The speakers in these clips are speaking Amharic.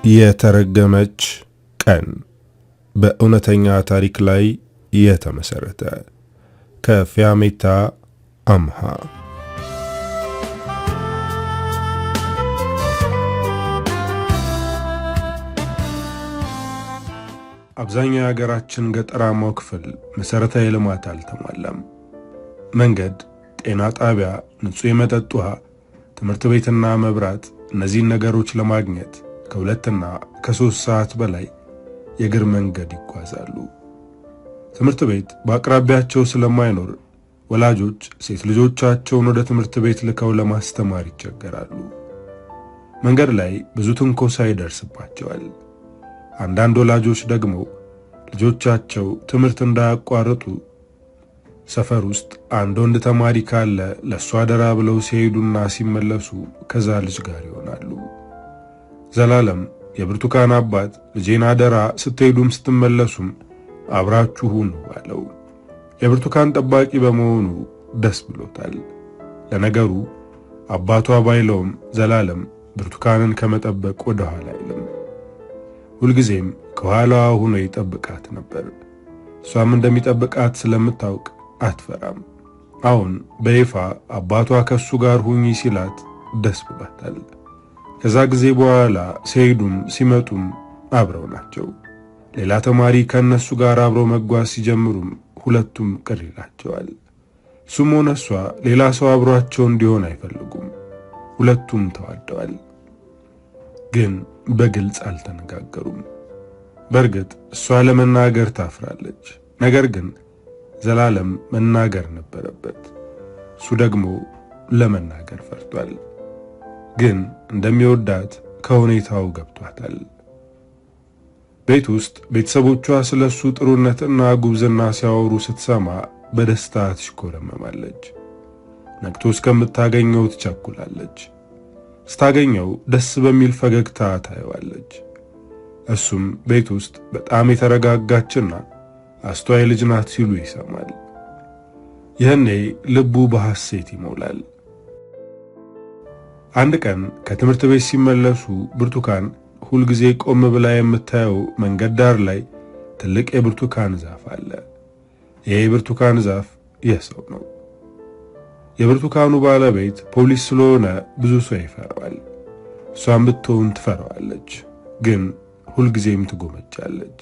የተረገመች ቀን በእውነተኛ ታሪክ ላይ የተመሰረተ ከፊያሜታ አምሃ። አብዛኛው የሀገራችን ገጠራማው ክፍል መሰረታዊ ልማት አልተሟላም። መንገድ፣ ጤና ጣቢያ፣ ንጹህ የመጠጥ ውሃ፣ ትምህርት ቤትና መብራት፣ እነዚህን ነገሮች ለማግኘት ከ2 እና 3 ሰዓት በላይ የእግር መንገድ ይጓዛሉ። ትምህርት ቤት በአቅራቢያቸው ስለማይኖር ወላጆች ሴት ልጆቻቸውን ወደ ትምህርት ቤት ልከው ለማስተማር ይቸገራሉ። መንገድ ላይ ብዙ ትንኮሳ ይደርስባቸዋል። አንዳንድ ወላጆች ደግሞ ልጆቻቸው ትምህርት እንዳያቋርጡ ሰፈር ውስጥ አንድ ወንድ ተማሪ ካለ ለሱ አደራ ብለው ሲሄዱና ሲመለሱ ከዛ ልጅ ጋር ይሆናሉ። ዘላለም የብርቱካን አባት ልጄን አደራ ስትሄዱም ስትመለሱም አብራችሁ ሁኑ አለው። የብርቱካን ጠባቂ በመሆኑ ደስ ብሎታል። ለነገሩ አባቷ ባይለውም ዘላለም ብርቱካንን ከመጠበቅ ወደ ኋላ አይልም። ሁልጊዜም ከኋላዋ ሆኖ ይጠብቃት ነበር። እሷም እንደሚጠብቃት ስለምታውቅ አትፈራም። አሁን በይፋ አባቷ ከሱ ጋር ሁኚ ሲላት ደስ ብሏታል። ከዛ ጊዜ በኋላ ሲሄዱም ሲመጡም አብረው ናቸው። ሌላ ተማሪ ከነሱ ጋር አብረው መጓዝ ሲጀምሩም ሁለቱም ቅር ይላቸዋል። እሱም ሆነ እሷ ሌላ ሰው አብሯቸው እንዲሆን አይፈልጉም። ሁለቱም ተዋደዋል፣ ግን በግልጽ አልተነጋገሩም። በእርግጥ እሷ ለመናገር ታፍራለች። ነገር ግን ዘላለም መናገር ነበረበት። እሱ ደግሞ ለመናገር ፈርቷል። ግን እንደሚወዳት ከሁኔታው ገብቷታል። ቤት ውስጥ ቤተሰቦቿ ስለሱ ጥሩነትና ጉብዝና ሲያወሩ ስትሰማ በደስታ ትሽኮረመማለች። ነቅቶ እስከምታገኘው ትቸኩላለች። ስታገኘው ደስ በሚል ፈገግታ ታየዋለች። እሱም ቤት ውስጥ በጣም የተረጋጋችና አስተዋይ ልጅ ናት ሲሉ ይሰማል። ይህኔ ልቡ በሐሴት ይሞላል። አንድ ቀን ከትምህርት ቤት ሲመለሱ ብርቱካን ሁልጊዜ ቆም ብላ የምታየው መንገድ ዳር ላይ ትልቅ የብርቱካን ዛፍ አለ። ይሄ የብርቱካን ዛፍ የሰው ነው። የብርቱካኑ ባለቤት ፖሊስ ስለሆነ ብዙ ሰው ይፈራዋል። እሷም ብትሆን ትፈራዋለች፣ ግን ሁልጊዜም ትጎመጃለች።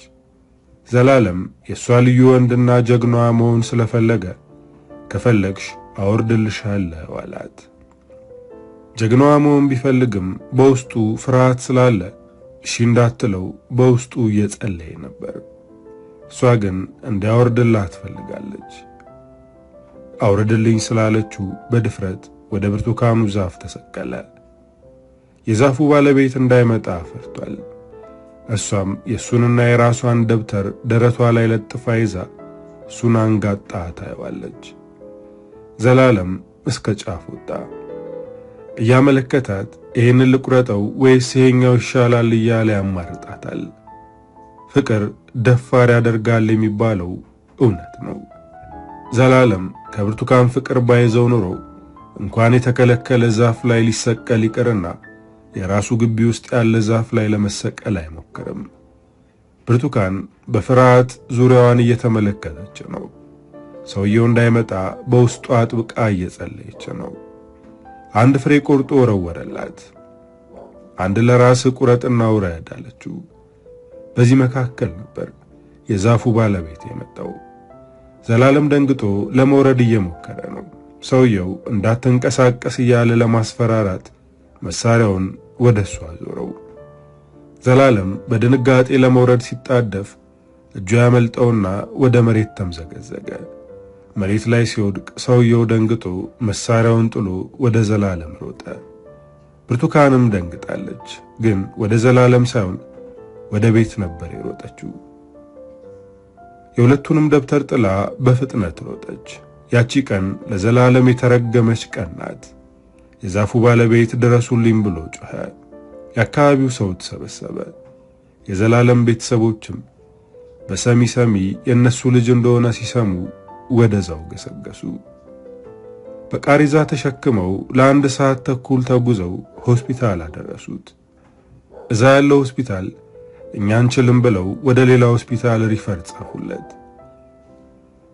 ዘላለም የእሷ ልዩ ወንድና ጀግናዋ መሆን ስለፈለገ ከፈለግሽ አወርድልሻለሁ አላት። ጀግናዋ መሆን ቢፈልግም በውስጡ ፍርሃት ስላለ እሺ እንዳትለው በውስጡ እየጸለየ ነበር። እሷ ግን እንዲያወርድላት ትፈልጋለች። አውርድልኝ ስላለችው በድፍረት ወደ ብርቱካኑ ዛፍ ተሰቀለ። የዛፉ ባለቤት እንዳይመጣ ፈርቷል። እሷም የሱንና የራሷን ደብተር ደረቷ ላይ ለጥፋ ይዛ እሱን አንጋጣ ታየዋለች። ዘላለም እስከ ጫፍ ወጣ። እያመለከታት ይህንን ልቁረጠው ወይስ ይሄኛው ይሻላል እያለ ያማርጣታል። ፍቅር ደፋር ያደርጋል የሚባለው እውነት ነው። ዘላለም ከብርቱካን ፍቅር ባይዘው ኖሮ እንኳን የተከለከለ ዛፍ ላይ ሊሰቀል ይቅርና የራሱ ግቢ ውስጥ ያለ ዛፍ ላይ ለመሰቀል አይሞክርም። ብርቱካን በፍርሃት ዙሪያዋን እየተመለከተች ነው። ሰውየው እንዳይመጣ በውስጧ አጥብቃ እየጸለየች ነው። አንድ ፍሬ ቆርጦ ወረወረላት። አንድ ለራስ ቁረጥና ውረድ አለችው። በዚህ መካከል ነበር የዛፉ ባለቤት የመጣው። ዘላለም ደንግጦ ለመውረድ እየሞከረ ነው። ሰውየው እንዳትንቀሳቀስ እያለ ለማስፈራራት መሳሪያውን ወደ እሷ አዞረው። ዘላለም በድንጋጤ ለመውረድ ሲጣደፍ እጁ ያመልጠውና ወደ መሬት ተምዘገዘገ። መሬት ላይ ሲወድቅ ሰውየው ደንግጦ መሳሪያውን ጥሎ ወደ ዘላለም ሮጠ። ብርቱካንም ደንግጣለች፣ ግን ወደ ዘላለም ሳይሆን ወደ ቤት ነበር የሮጠችው። የሁለቱንም ደብተር ጥላ በፍጥነት ሮጠች። ያቺ ቀን ለዘላለም የተረገመች ቀን ናት። የዛፉ ባለቤት ድረሱልኝ ብሎ ጮኸ። የአካባቢው ሰው ተሰበሰበ። የዘላለም ቤተሰቦችም በሰሚ የነሱ ልጅ እንደሆነ ሲሰሙ ወደዛው ገሰገሱ። በቃሪዛ ተሸክመው ለ1 ሰዓት ተኩል ተጉዘው ሆስፒታል አደረሱት። እዛ ያለው ሆስፒታል እኛ አንችልም ብለው ወደ ሌላ ሆስፒታል ሪፈር ጻፉለት።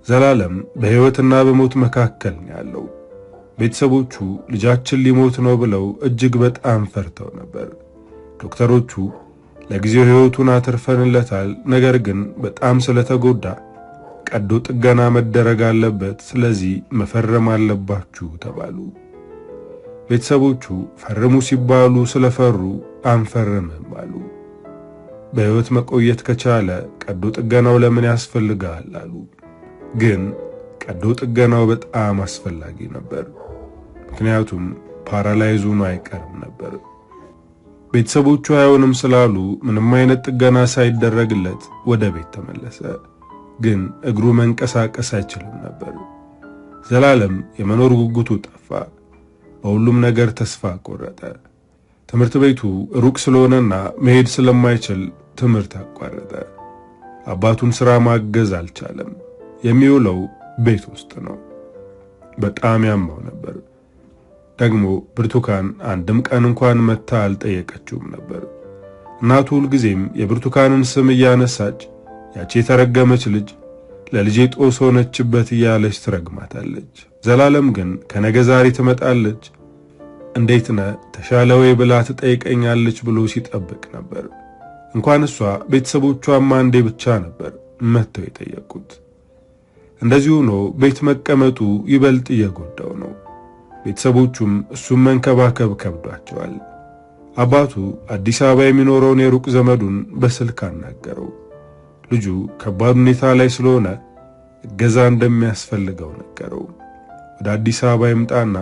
ዘላለም በሕይወትና በሞት መካከል ነው ያለው። ቤተሰቦቹ ልጃችን ሊሞት ነው ብለው እጅግ በጣም ፈርተው ነበር። ዶክተሮቹ ለጊዜው ሕይወቱን አትርፈንለታል፣ ነገር ግን በጣም ስለተጎዳ ቀዶ ጥገና መደረግ አለበት፣ ስለዚህ መፈረም አለባችሁ ተባሉ። ቤተሰቦቹ ፈርሙ ሲባሉ ስለፈሩ አንፈርምም አሉ። በሕይወት መቆየት ከቻለ ቀዶ ጥገናው ለምን ያስፈልጋል አሉ። ግን ቀዶ ጥገናው በጣም አስፈላጊ ነበር፣ ምክንያቱም ፓራላይዝ ሆኖ አይቀርም ነበር። ቤተሰቦቹ አይሆንም ስላሉ ምንም አይነት ጥገና ሳይደረግለት ወደ ቤት ተመለሰ። ግን እግሩ መንቀሳቀስ አይችልም ነበር። ዘላለም የመኖር ጉጉቱ ጠፋ። በሁሉም ነገር ተስፋ ቆረጠ። ትምህርት ቤቱ ሩቅ ስለሆነና መሄድ ስለማይችል ትምህርት አቋረጠ። አባቱን ሥራ ማገዝ አልቻለም። የሚውለው ቤት ውስጥ ነው። በጣም ያማው ነበር። ደግሞ ብርቱካን አንድም ቀን እንኳን መታ አልጠየቀችውም ነበር። እናቱ ሁልጊዜም የብርቱካንን ስም እያነሳች ያቺ የተረገመች ልጅ ለልጄ ጦስ ሆነችበት እያለች ትረግማታለች። ዘላለም ግን ከነገ ዛሬ ትመጣለች፣ እንዴት ነህ ተሻለ ወይ ብላ ትጠይቀኛለች ብሎ ሲጠብቅ ነበር። እንኳን እሷ ቤተሰቦቿም አንዴ ብቻ ነበር መጥተው የጠየቁት። እንደዚህ ሆኖ ቤት መቀመጡ ይበልጥ እየጎዳው ነው። ቤተሰቦቹም እሱም መንከባከብ ከብዷቸዋል። አባቱ አዲስ አበባ የሚኖረውን የሩቅ ዘመዱን በስልክ አናገረው። ልጁ ከባድ ሁኔታ ላይ ስለሆነ እገዛ እንደሚያስፈልገው ነገረው። ወደ አዲስ አበባ ይምጣና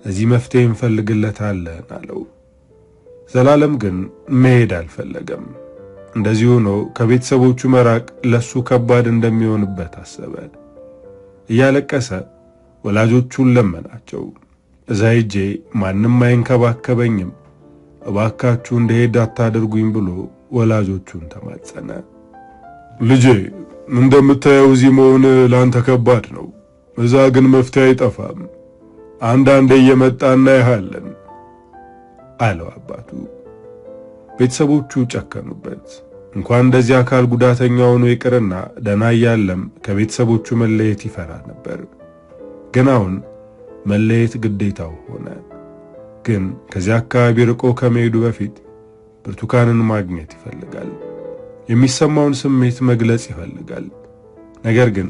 እዚህ መፍትሄ እንፈልግለታለን አለው። ዘላለም ግን መሄድ አልፈለገም። እንደዚህ ሆኖ ከቤተሰቦቹ መራቅ ለሱ ከባድ እንደሚሆንበት አሰበ። እያለቀሰ ወላጆቹን ለመናቸው። እዛ ሄጄ ማንም አይንከባከበኝም፣ እባካችሁ እንደሄድ አታደርጉኝ ብሎ ወላጆቹን ተማጸነ። ልጄ እንደምታየው እዚህ መሆን ላንተ ከባድ ነው። እዛ ግን መፍትሄ አይጠፋም። አንዳንዴ እየመጣና ያያለን አለው አባቱ። ቤተሰቦቹ ጨከኑበት። እንኳን እንደዚህ አካል ጉዳተኛ ሆኖ ይቅርና ደና እያለም ከቤተሰቦቹ መለየት ይፈራ ነበር። ግን አሁን መለየት ግዴታው ሆነ። ግን ከዚያ አካባቢ ርቆ ከመሄዱ በፊት ብርቱካንን ማግኘት ይፈልጋል። የሚሰማውን ስሜት መግለጽ ይፈልጋል። ነገር ግን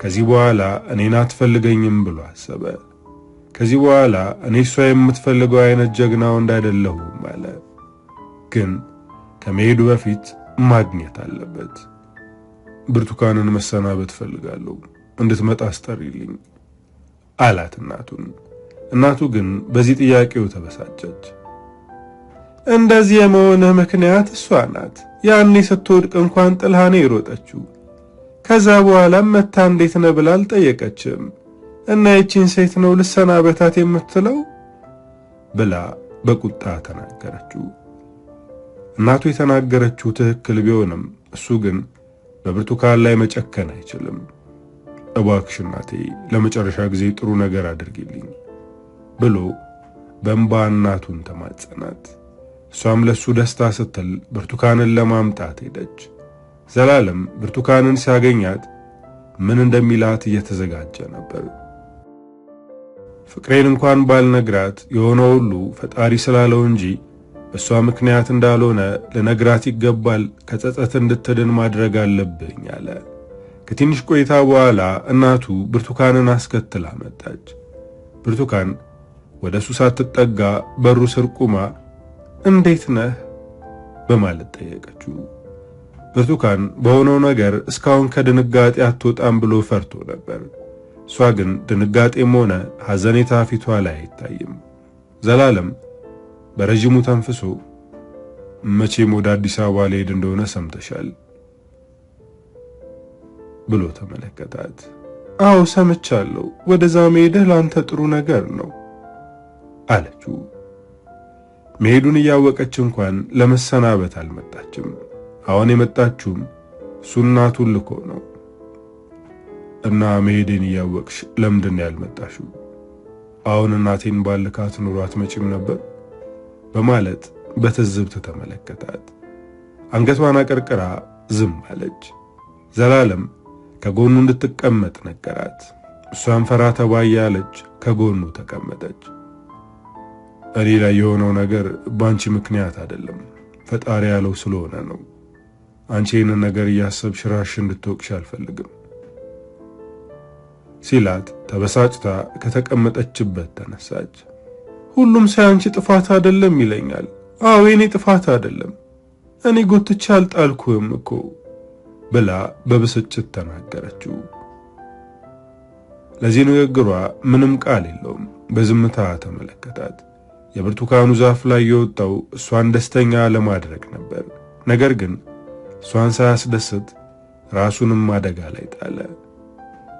ከዚህ በኋላ እኔን አትፈልገኝም ብሎ አሰበ። ከዚህ በኋላ እኔ እሷ የምትፈልገው አይነት ጀግና ወንድ አይደለሁም አለ። ግን ከመሄዱ በፊት ማግኘት አለበት። ብርቱካንን መሰናበት ፈልጋለሁ፣ እንድትመጣ አስጠሪልኝ አላት እናቱን። እናቱ ግን በዚህ ጥያቄው ተበሳጨች። እንደዚህ የመሆንህ ምክንያት እሷ ናት። ያኔ ስትወድቅ እንኳን ጥልሃኔ የሮጠችው፣ ከዛ በኋላም መታ እንዴት ነህ ብላ አልጠየቀችም እና ይቺን ሴት ነው ልሰናበታት የምትለው ብላ በቁጣ ተናገረችው። እናቱ የተናገረችው ትክክል ቢሆንም እሱ ግን በብርቱካን ላይ መጨከን አይችልም። እባክሽ እናቴ ለመጨረሻ ጊዜ ጥሩ ነገር አድርጊልኝ ብሎ በእንባ እናቱን ተማጸናት። እሷም ለሱ ደስታ ስትል ብርቱካንን ለማምጣት ሄደች። ዘላለም ብርቱካንን ሲያገኛት ምን እንደሚላት እየተዘጋጀ ነበር። ፍቅሬን እንኳን ባልነግራት የሆነው ሁሉ ፈጣሪ ስላለው እንጂ በእሷ ምክንያት እንዳልሆነ ልነግራት ይገባል፣ ከጸጸት እንድትድን ማድረግ አለብኝ አለ። ከትንሽ ቆይታ በኋላ እናቱ ብርቱካንን አስከትላ መጣች። ብርቱካን ወደ እሱ ሳትጠጋ በሩ ስር ቁማ እንዴት ነህ በማለት ጠየቀችው። ብርቱካን በሆነው ነገር እስካሁን ከድንጋጤ አትወጣም ብሎ ፈርቶ ነበር። እሷ ግን ድንጋጤም ሆነ ሐዘኔታ ፊቷ ላይ አይታይም። ዘላለም በረጅሙ ተንፍሶ መቼም ወደ አዲስ አበባ ልሄድ እንደሆነ ሰምተሻል ብሎ ተመለከታት። አዎ ሰምቻለሁ፣ ወደዛ መሄድህ ላንተ ጥሩ ነገር ነው አለችው። መሄዱን እያወቀች እንኳን ለመሰናበት አልመጣችም። አሁን የመጣችውም እሱ እናቱን ልኮ ነው። እና መሄዴን እያወቅሽ ለምንድን ያልመጣሽው? አሁን እናቴን ባልካት ኑሮ አትመጪም ነበር በማለት በትዝብት ተመለከታት። አንገቷን አቀርቅራ ዝም አለች። ዘላለም ከጎኑ እንድትቀመጥ ነገራት። እሷን ፈራ ተባ እያለች ከጎኑ ተቀመጠች። እኔ ላይ የሆነው ነገር ባንቺ ምክንያት አይደለም፣ ፈጣሪ ያለው ስለሆነ ነው። አንቺ ይህንን ነገር እያሰብሽ ራስሽ እንድትወቅሽ አልፈልግም ሲላት ተበሳጭታ ከተቀመጠችበት ተነሳች። ሁሉም ሳያንቺ ጥፋት አይደለም ይለኛል። አዎ የኔ ጥፋት አይደለም፣ እኔ ጎትቼ አልጣልኩም እኮ ብላ በብስጭት ተናገረችው። ለዚህ ንግግሯ ምንም ቃል የለውም። በዝምታ ተመለከታት። የብርቱካኑ ዛፍ ላይ የወጣው እሷን ደስተኛ ለማድረግ ነበር። ነገር ግን እሷን ሳያስደስት ራሱንም አደጋ ላይ ጣለ።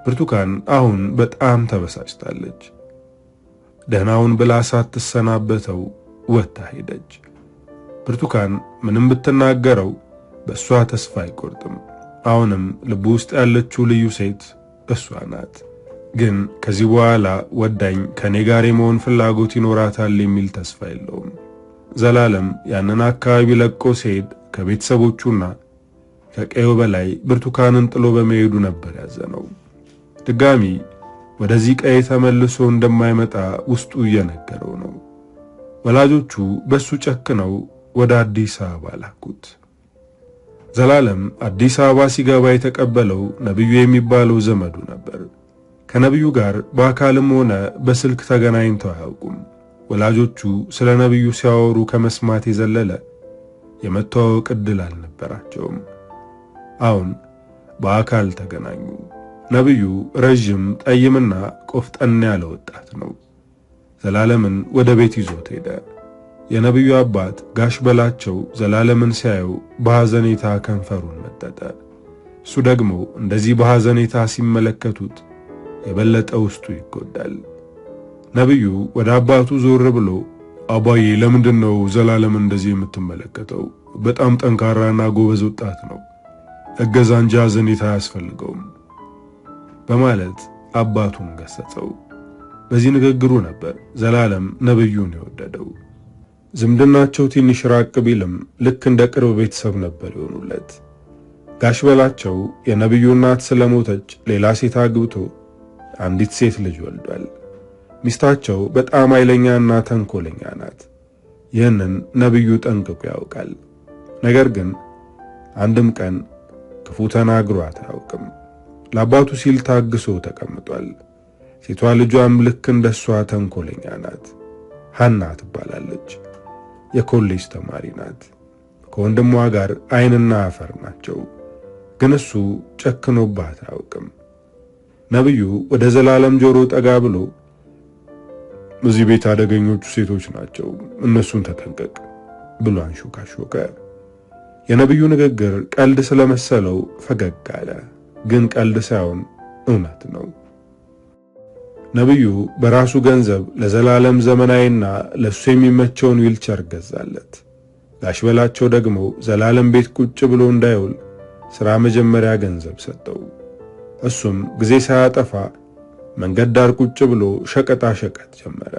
ብርቱካን አሁን በጣም ተበሳጭታለች። ደህናውን ብላ ሳትሰናበተው ወጥታ ሄደች። ብርቱካን ምንም ብትናገረው በእሷ ተስፋ አይቆርጥም። አሁንም ልቡ ውስጥ ያለችው ልዩ ሴት እሷ ናት። ግን ከዚህ በኋላ ወዳኝ ከኔ ጋር የመሆን ፍላጎት ይኖራታል የሚል ተስፋ የለውም። ዘላለም ያንን አካባቢ ለቆ ሲሄድ ከቤተሰቦቹና ከቀዩ በላይ ብርቱካንን ጥሎ በመሄዱ ነበር ያዘነው። ድጋሚ ወደዚህ ቀይ ተመልሶ እንደማይመጣ ውስጡ እየነገረው ነው። ወላጆቹ በሱ ጨክነው ወደ አዲስ አበባ ላኩት። ዘላለም አዲስ አበባ ሲገባ የተቀበለው ነብዩ የሚባለው ዘመዱ ነበር። ከነብዩ ጋር በአካልም ሆነ በስልክ ተገናኝተው አያውቁም። ወላጆቹ ስለ ነብዩ ሲያወሩ ከመስማት የዘለለ የመተዋወቅ ዕድል አልነበራቸውም። አሁን በአካል ተገናኙ። ነብዩ ረጅም ጠይምና ቆፍጠን ያለ ወጣት ነው። ዘላለምን ወደ ቤት ይዞት ሄደ። የነብዩ አባት ጋሽ በላቸው ዘላለምን ሲያየው በሐዘኔታ ከንፈሩን መጠጠ። እሱ ደግሞ እንደዚህ በሐዘኔታ ሲመለከቱት የበለጠ ውስጡ ይጎዳል። ነብዩ ወደ አባቱ ዞር ብሎ አባዬ ለምንድነው ዘላለምን እንደዚህ የምትመለከተው? በጣም ጠንካራና ጎበዝ ወጣት ነው፣ እገዛ እንጂ ሐዘኔታ አያስፈልገውም በማለት አባቱን ገሰጸው። በዚህ ንግግሩ ነበር ዘላለም ነብዩን የወደደው። ዝምድናቸው ትንሽ ራቅ ቢልም ልክ እንደ ቅርብ ቤተሰብ ነበር የሆኑለት። ጋሽ በላቸው የነብዩ እናት ስለሞተች ሌላ ሴት አግብቶ አንዲት ሴት ልጅ ወልዷል። ሚስታቸው በጣም ኃይለኛና ተንኮለኛ ናት። ይህንን ነብዩ ጠንቅቆ ያውቃል። ነገር ግን አንድም ቀን ክፉ ተናግሯት አያውቅም። ለአባቱ ሲል ታግሶ ተቀምጧል። ሴቷ ልጇም ልክ እንደሷ ተንኮለኛ ናት። ሐና ትባላለች። የኮሌጅ ተማሪ ናት። ከወንድሟ ጋር ዓይንና አፈር ናቸው። ግን እሱ ጨክኖባት አያውቅም። ነብዩ ወደ ዘላለም ጆሮ ጠጋ ብሎ እዚህ ቤት አደገኞቹ ሴቶች ናቸው፣ እነሱን ተጠንቀቅ ብሎ አንሾካሾከ። የነብዩ ንግግር ቀልድ ስለመሰለው ፈገግ አለ። ግን ቀልድ ሳይሆን እውነት ነው። ነብዩ በራሱ ገንዘብ ለዘላለም ዘመናዊና ለሱ የሚመቸውን ዊልቸር ገዛለት። ጋሽ በላቸው ደግሞ ዘላለም ቤት ቁጭ ብሎ እንዳይውል ሥራ መጀመሪያ ገንዘብ ሰጠው። እሱም ጊዜ ሳያጠፋ መንገድ ዳር ቁጭ ብሎ ሸቀጣ ሸቀጥ ጀመረ።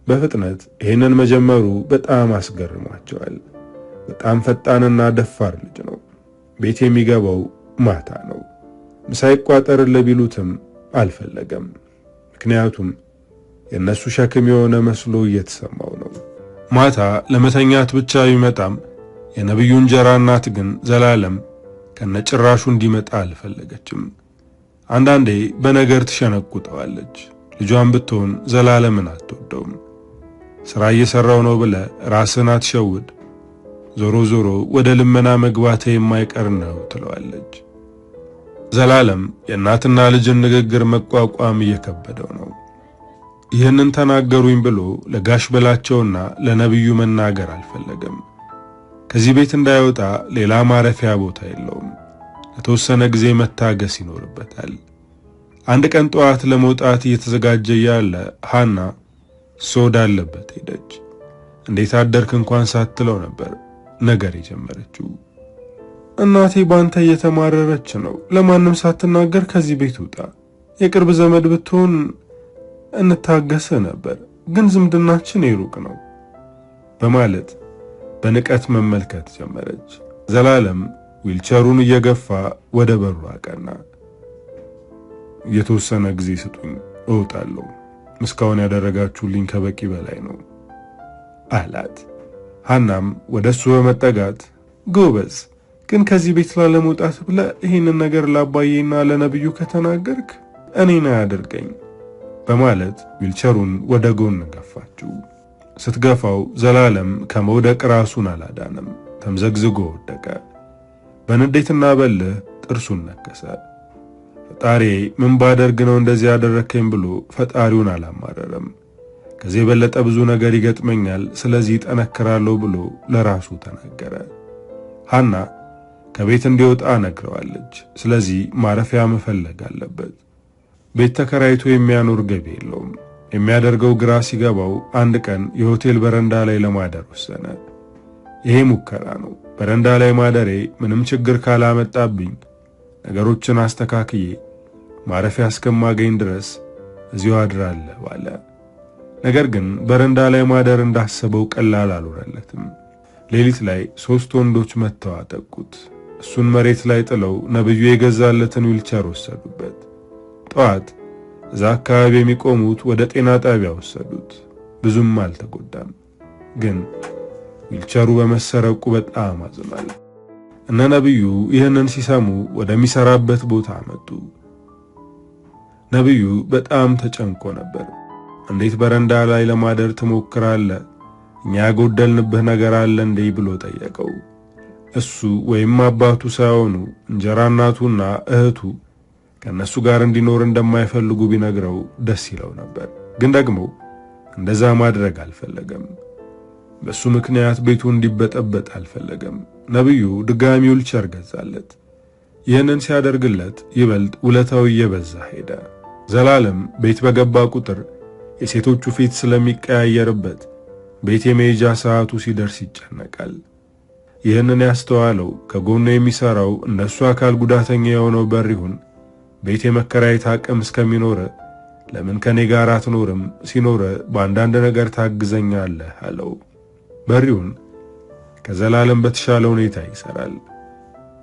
በፍጥነት ይህንን መጀመሩ በጣም አስገርሟቸዋል። በጣም ፈጣንና ደፋር ልጅ ነው። ቤት የሚገባው ማታ ነው። ምሳ ይቋጠርልህ ቢሉትም አልፈለገም። ምክንያቱም የነሱ ሸክም የሆነ መስሎ እየተሰማው ነው። ማታ ለመተኛት ብቻ ቢመጣም የነብዩ እንጀራ እናት ግን ዘላለም ከነጭራሹ እንዲመጣ አልፈለገችም። አንዳንዴ በነገር ትሸነቁጠዋለች። ልጇን ብትሆን ዘላለምን አትወደውም። ሥራ እየሰራው ነው ብለ ራስን አትሸውድ፣ ዞሮ ዞሮ ወደ ልመና መግባቴ የማይቀር ነው ትለዋለች። ዘላለም የእናትና ልጅን ንግግር መቋቋም እየከበደው ነው። ይህንን ተናገሩኝ ብሎ ለጋሽ በላቸውና ለነብዩ መናገር አልፈለገም። ከዚህ ቤት እንዳይወጣ ሌላ ማረፊያ ቦታ የለውም። ለተወሰነ ጊዜ መታገስ ይኖርበታል። አንድ ቀን ጠዋት ለመውጣት እየተዘጋጀ ያለ ሐና ሶዳ አለበት ሄደች። እንዴት አደርክ እንኳን ሳትለው ነበር ነገር የጀመረችው። እናቴ ባንተ እየተማረረች ነው። ለማንም ሳትናገር ከዚህ ቤት ውጣ። የቅርብ ዘመድ ብትሆን እንታገሰ ነበር፣ ግን ዝምድናችን ይሩቅ ነው በማለት በንቀት መመልከት ጀመረች። ዘላለም ዊልቸሩን እየገፋ ወደ በሩ አቀና። የተወሰነ ጊዜ ስጡኝ፣ እወጣለሁ። እስካሁን ያደረጋችሁልኝ ከበቂ በላይ ነው አላት። ሐናም ወደሱ በመጠጋት ጎበዝ፣ ግን ከዚህ ቤት ላለመውጣት ብለህ ይህንን ነገር ለአባዬና ለነብዩ ከተናገርክ እኔን አያደርገኝ በማለት ዊልቸሩን ወደ ጎን ገፋችው። ስትገፋው ዘላለም ከመውደቅ ራሱን አላዳንም። ተምዘግዝጎ ወደቀ። በንዴትና በልህ ጥርሱን ነከሰ። ፈጣሪ ምን ባደርግ ነው እንደዚህ ያደረከኝ ብሎ ፈጣሪውን አላማረረም። ከዚህ የበለጠ ብዙ ነገር ይገጥመኛል፣ ስለዚህ ጠነክራለሁ ብሎ ለራሱ ተናገረ። ሐና ከቤት እንዲወጣ ነግረዋለች። ስለዚህ ማረፊያ መፈለግ አለበት። ቤት ተከራይቶ የሚያኖር ገቢ የለውም። የሚያደርገው ግራ ሲገባው አንድ ቀን የሆቴል በረንዳ ላይ ለማደር ወሰነ። ይሄ ሙከራ ነው። በረንዳ ላይ ማደሬ ምንም ችግር ካላመጣብኝ ነገሮችን አስተካክዬ ማረፊያ እስከማገኝ ድረስ እዚሁ አድራለሁ አለ። ነገር ግን በረንዳ ላይ ማደር እንዳሰበው ቀላል አልሆነለትም። ሌሊት ላይ 3 ወንዶች መጥተው አጠቁት። እሱን መሬት ላይ ጥለው ነብዩ የገዛለትን ዊልቸር ወሰዱበት። ጠዋት እዛ አካባቢ የሚቆሙት ወደ ጤና ጣቢያ ወሰዱት። ብዙም አልተጎዳም፣ ግን ዊልቸሩ በመሰረቁ በጣም አዝኗል። እነ ነብዩ ይህንን ሲሰሙ ወደሚሰራበት ቦታ መጡ። ነብዩ በጣም ተጨንቆ ነበር። እንዴት በረንዳ ላይ ለማደር ትሞክራለህ? እኛ ያጎደልንብህ ነገር አለ እንዴ ብሎ ጠየቀው። እሱ ወይም አባቱ ሳይሆኑ እንጀራ እናቱና እህቱ ከነሱ ጋር እንዲኖር እንደማይፈልጉ ቢነግረው ደስ ይለው ነበር። ግን ደግሞ እንደዛ ማድረግ አልፈለገም። በሱ ምክንያት ቤቱ እንዲበጠበጥ አልፈለገም። ነብዩ ድጋሚ ዊልቸር ገዛለት። ይህንን ሲያደርግለት ይበልጥ ውለታው እየበዛ ሄደ። ዘላለም ቤት በገባ ቁጥር የሴቶቹ ፊት ስለሚቀያየርበት ቤት የመሄጃ ሰዓቱ ሲደርስ ይጨነቃል። ይህንን ያስተዋለው ከጎኑ የሚሰራው እነሱ አካል ጉዳተኛ የሆነው በሪሁን ቤት የመከራየት አቅም እስከሚኖር ለምን ከኔ ጋር አትኖርም? ሲኖር በአንዳንድ ነገር ታግዘኛለህ አለው። በሪሁን ከዘላለም በተሻለ ሁኔታ ይሰራል።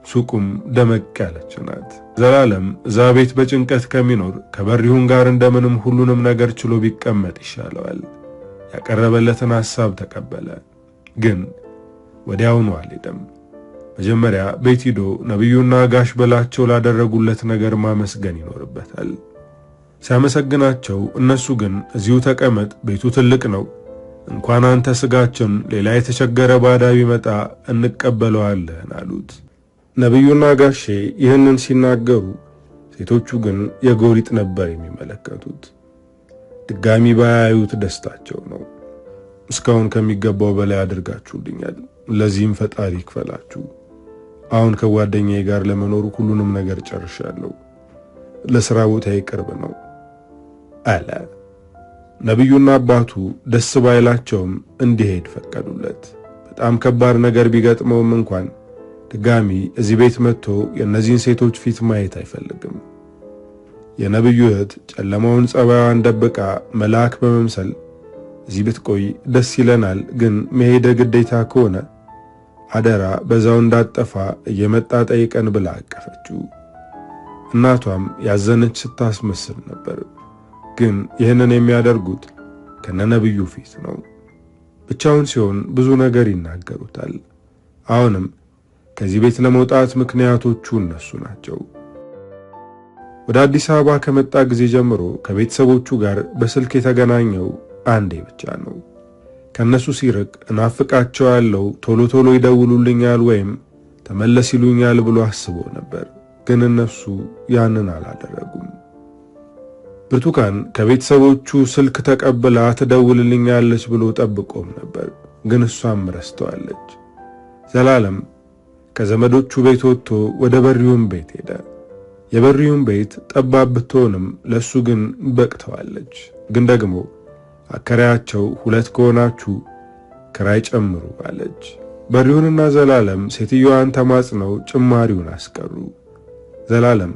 ሱቁም ደመቅ ያለች ናት። ዘላለም እዛ ቤት በጭንቀት ከሚኖር ከበሪሁን ጋር እንደምንም ሁሉንም ነገር ችሎ ቢቀመጥ ይሻለዋል። ያቀረበለትን ሐሳብ ተቀበለ። ግን ወዲያውኑ አልሄደም። መጀመሪያ ቤት ሂዶ ነብዩና ጋሽ በላቸው ላደረጉለት ነገር ማመስገን ይኖርበታል። ሲያመሰግናቸው እነሱ ግን እዚሁ ተቀመጥ፣ ቤቱ ትልቅ ነው፣ እንኳን አንተ ስጋችን ሌላ የተቸገረ ባዳ ቢመጣ እንቀበለዋለን አሉት። ነብዩና ጋሼ ይህንን ሲናገሩ ሴቶቹ ግን የጎሪጥ ነበር የሚመለከቱት። ድጋሚ ባያዩት ደስታቸው ነው። እስካሁን ከሚገባው በላይ አድርጋችሁልኛል፣ ለዚህም ፈጣሪ ይክፈላችሁ። አሁን ከጓደኛዬ ጋር ለመኖር ሁሉንም ነገር ጨርሻለሁ። ለሥራ ቦታዬ ቅርብ ነው አለ። ነብዩና አባቱ ደስ ባይላቸውም እንዲሄድ ፈቀዱለት። በጣም ከባድ ነገር ቢገጥመውም እንኳን ድጋሚ እዚህ ቤት መጥቶ የእነዚህን ሴቶች ፊት ማየት አይፈልግም። የነብዩ እህት ጨለማውን ጸባዩን ደብቃ መልአክ በመምሰል እዚህ ብትቆይ ደስ ይለናል፣ ግን መሄደ ግዴታ ከሆነ አደራ በዛው እንዳጠፋ እየመጣ ጠይቀን ብላ አቀፈችው። እናቷም ያዘነች ስታስመስል ነበር። ግን ይህንን የሚያደርጉት ከነነብዩ ፊት ነው። ብቻውን ሲሆን ብዙ ነገር ይናገሩታል። አሁንም ከዚህ ቤት ለመውጣት ምክንያቶቹ እነሱ ናቸው። ወደ አዲስ አበባ ከመጣ ጊዜ ጀምሮ ከቤተሰቦቹ ጋር በስልክ የተገናኘው አንዴ ብቻ ነው። ከነሱ ሲርቅ እናፍቃቸዋለሁ፣ ቶሎ ቶሎ ይደውሉልኛል ወይም ተመለስ ይሉኛል ብሎ አስቦ ነበር። ግን እነሱ ያንን አላደረጉም። ብርቱካን ከቤተሰቦቹ ስልክ ተቀብላ ትደውልልኛለች ብሎ ጠብቆም ነበር። ግን እሷም ረስተዋለች። ዘላለም ከዘመዶቹ ቤት ወጥቶ ወደ በሪሁን ቤት ሄደ። የበሪሁን ቤት ጠባብ ብትሆንም ለሱ ግን በቅተዋለች። ግን ደግሞ አከራያቸው 2 ከሆናችሁ ክራይ ጨምሩ አለች። በሪሁንና ዘላለም ሴትዮዋን ተማጽነው ጭማሪውን አስቀሩ። ዘላለም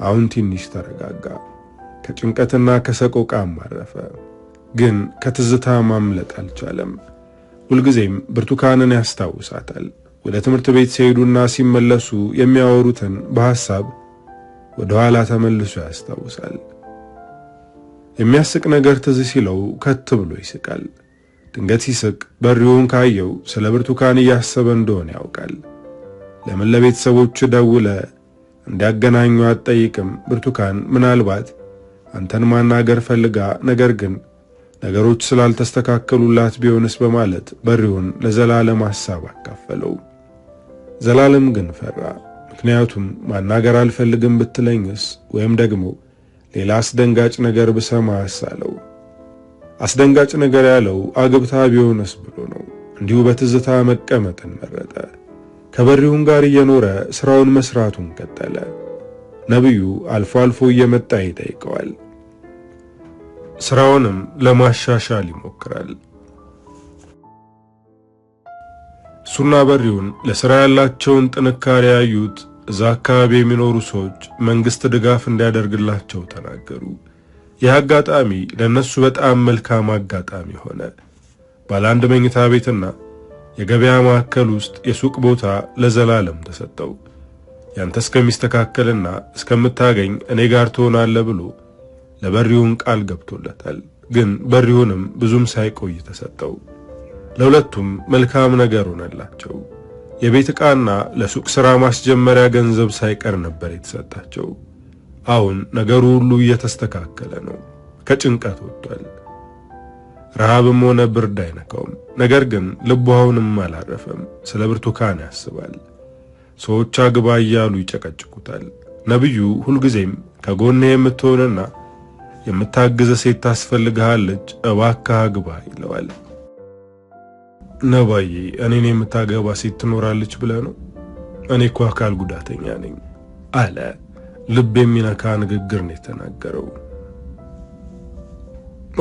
አሁን ትንሽ ተረጋጋ። ከጭንቀትና ከሰቆቃም አረፈ። ግን ከትዝታ ማምለጥ አልቻለም። ሁልጊዜም ብርቱካንን ያስታውሳታል። ወደ ትምህርት ቤት ሲሄዱና ሲመለሱ የሚያወሩትን በሐሳብ ወደ ኋላ ተመልሶ ያስታውሳል። የሚያስቅ ነገር ትዝ ሲለው ከት ብሎ ይስቃል። ድንገት ሲስቅ በሪውን ካየው ስለ ብርቱካን እያሰበ እንደሆነ ያውቃል። ለምን ለቤተሰቦች ደውለ እንዲያገናኙ አትጠይቅም? ብርቱካን ምናልባት አንተን ማናገር ፈልጋ ነገር ግን ነገሮች ስላልተስተካከሉላት ቢሆንስ በማለት በሪውን ለዘላለም ሐሳብ አካፈለው። ዘላለም ግን ፈራ። ምክንያቱም ማናገር አልፈልግም ብትለኝስ ወይም ደግሞ ሌላ አስደንጋጭ ነገር ብሰማ አሳለው። አስደንጋጭ ነገር ያለው አግብታ ቢሆንስ ብሎ ነው። እንዲሁ በትዝታ መቀመጥን መረጠ። ከበሪውን ጋር እየኖረ ስራውን መስራቱን ቀጠለ። ነብዩ አልፎ አልፎ እየመጣ ይጠይቀዋል። ስራውንም ለማሻሻል ይሞክራል። እሱና በሪውን ለስራ ያላቸውን ጥንካሬ ያዩት እዛ አካባቢ የሚኖሩ ሰዎች መንግስት ድጋፍ እንዲያደርግላቸው ተናገሩ። ይህ አጋጣሚ ለነሱ በጣም መልካም አጋጣሚ ሆነ። ባለ አንድ መኝታ ቤትና የገበያ ማዕከል ውስጥ የሱቅ ቦታ ለዘላለም ተሰጠው። ያንተ እስከሚስተካከልና እስከምታገኝ እኔ ጋር ትሆናለህ ብሎ ለበሪውን ቃል ገብቶለታል። ግን በሪውንም ብዙም ሳይቆይ ተሰጠው። ለሁለቱም መልካም ነገር ሆነላቸው። የቤት ዕቃና ለሱቅ ሥራ ማስጀመሪያ ገንዘብ ሳይቀር ነበር የተሰጣቸው። አሁን ነገሩ ሁሉ እየተስተካከለ ነው። ከጭንቀት ወጥቷል። ረሃብም ሆነ ብርድ አይነካውም። ነገር ግን ልቡ አሁንም አላረፈም። ስለ ብርቱካን ያስባል። ሰዎች አግባ እያሉ ይጨቀጭቁታል። ነብዩ ሁልጊዜም ከጎኔ የምትሆንና የምታግዘ ሴት ታስፈልግሃለች፣ እባክህ አግባ ይለዋል። ነባዬ እኔን የምታገባ ሴት ትኖራለች ብለህ ነው? እኔ እኮ አካል ጉዳተኛ ነኝ አለ። ልብ የሚነካ ንግግር ነው የተናገረው።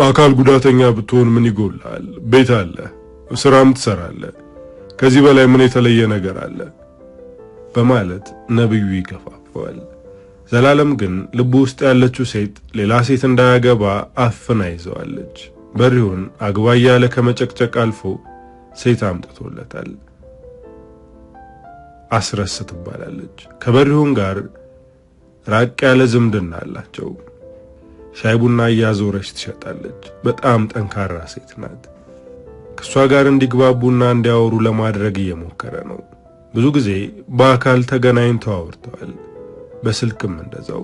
አካል ጉዳተኛ ብትሆን ምን ይጎልሃል? ቤት አለ፣ ስራም ትሰራለህ። ከዚህ በላይ ምን የተለየ ነገር አለ? በማለት ነብዩ ይገፋፈዋል። ዘላለም ግን ልቡ ውስጥ ያለችው ሴት ሌላ ሴት እንዳያገባ አፍና ይዘዋለች። በሪውን አግባ እያለ ከመጨቅጨቅ አልፎ ሴት አምጥቶለታል። አስረስ ትባላለች። ከበሪውን ጋር ራቅ ያለ ዝምድና አላቸው። ሻይ ቡና እያዞረች ትሸጣለች። በጣም ጠንካራ ሴት ናት። ከሷ ጋር እንዲግባቡና እንዲያወሩ ለማድረግ እየሞከረ ነው። ብዙ ጊዜ በአካል ተገናኝተው አውርተዋል፣ በስልክም እንደዛው።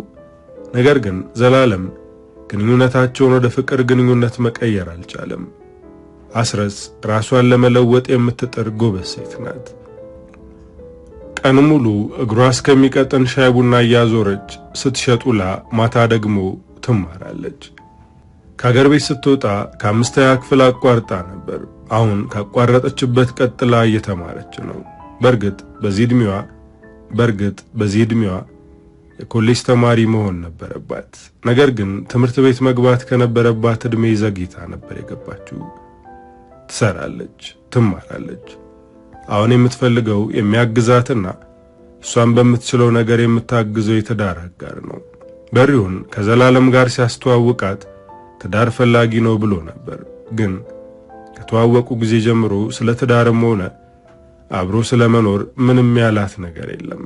ነገር ግን ዘላለም ግንኙነታቸውን ወደ ፍቅር ግንኙነት መቀየር አልቻለም። አስረስ ራሷን ለመለወጥ የምትጥር ጎበዝ ሴት ናት። ቀን ሙሉ እግሯ እስከሚቀጥን ሻይ ቡና እያዞረች ስትሸጡላ፣ ማታ ደግሞ ትማራለች። ከአገር ቤት ስትወጣ ከ5ኛ ክፍል አቋርጣ ነበር። አሁን ካቋረጠችበት ቀጥላ እየተማረች ነው። በርግጥ በዚህ ዕድሜዋ የኮሌጅ ተማሪ መሆን ነበረባት። ነገር ግን ትምህርት ቤት መግባት ከነበረባት ዕድሜ ዘግይታ ነበር የገባችው። ትሰራለች፣ ትማራለች። አሁን የምትፈልገው የሚያግዛትና እሷን በምትችለው ነገር የምታግዘው የትዳር አጋር ነው። በሪውን ከዘላለም ጋር ሲያስተዋውቃት ትዳር ፈላጊ ነው ብሎ ነበር። ግን ከተዋወቁ ጊዜ ጀምሮ ስለ ትዳርም ሆነ አብሮ ስለመኖር ምንም ያላት ነገር የለም።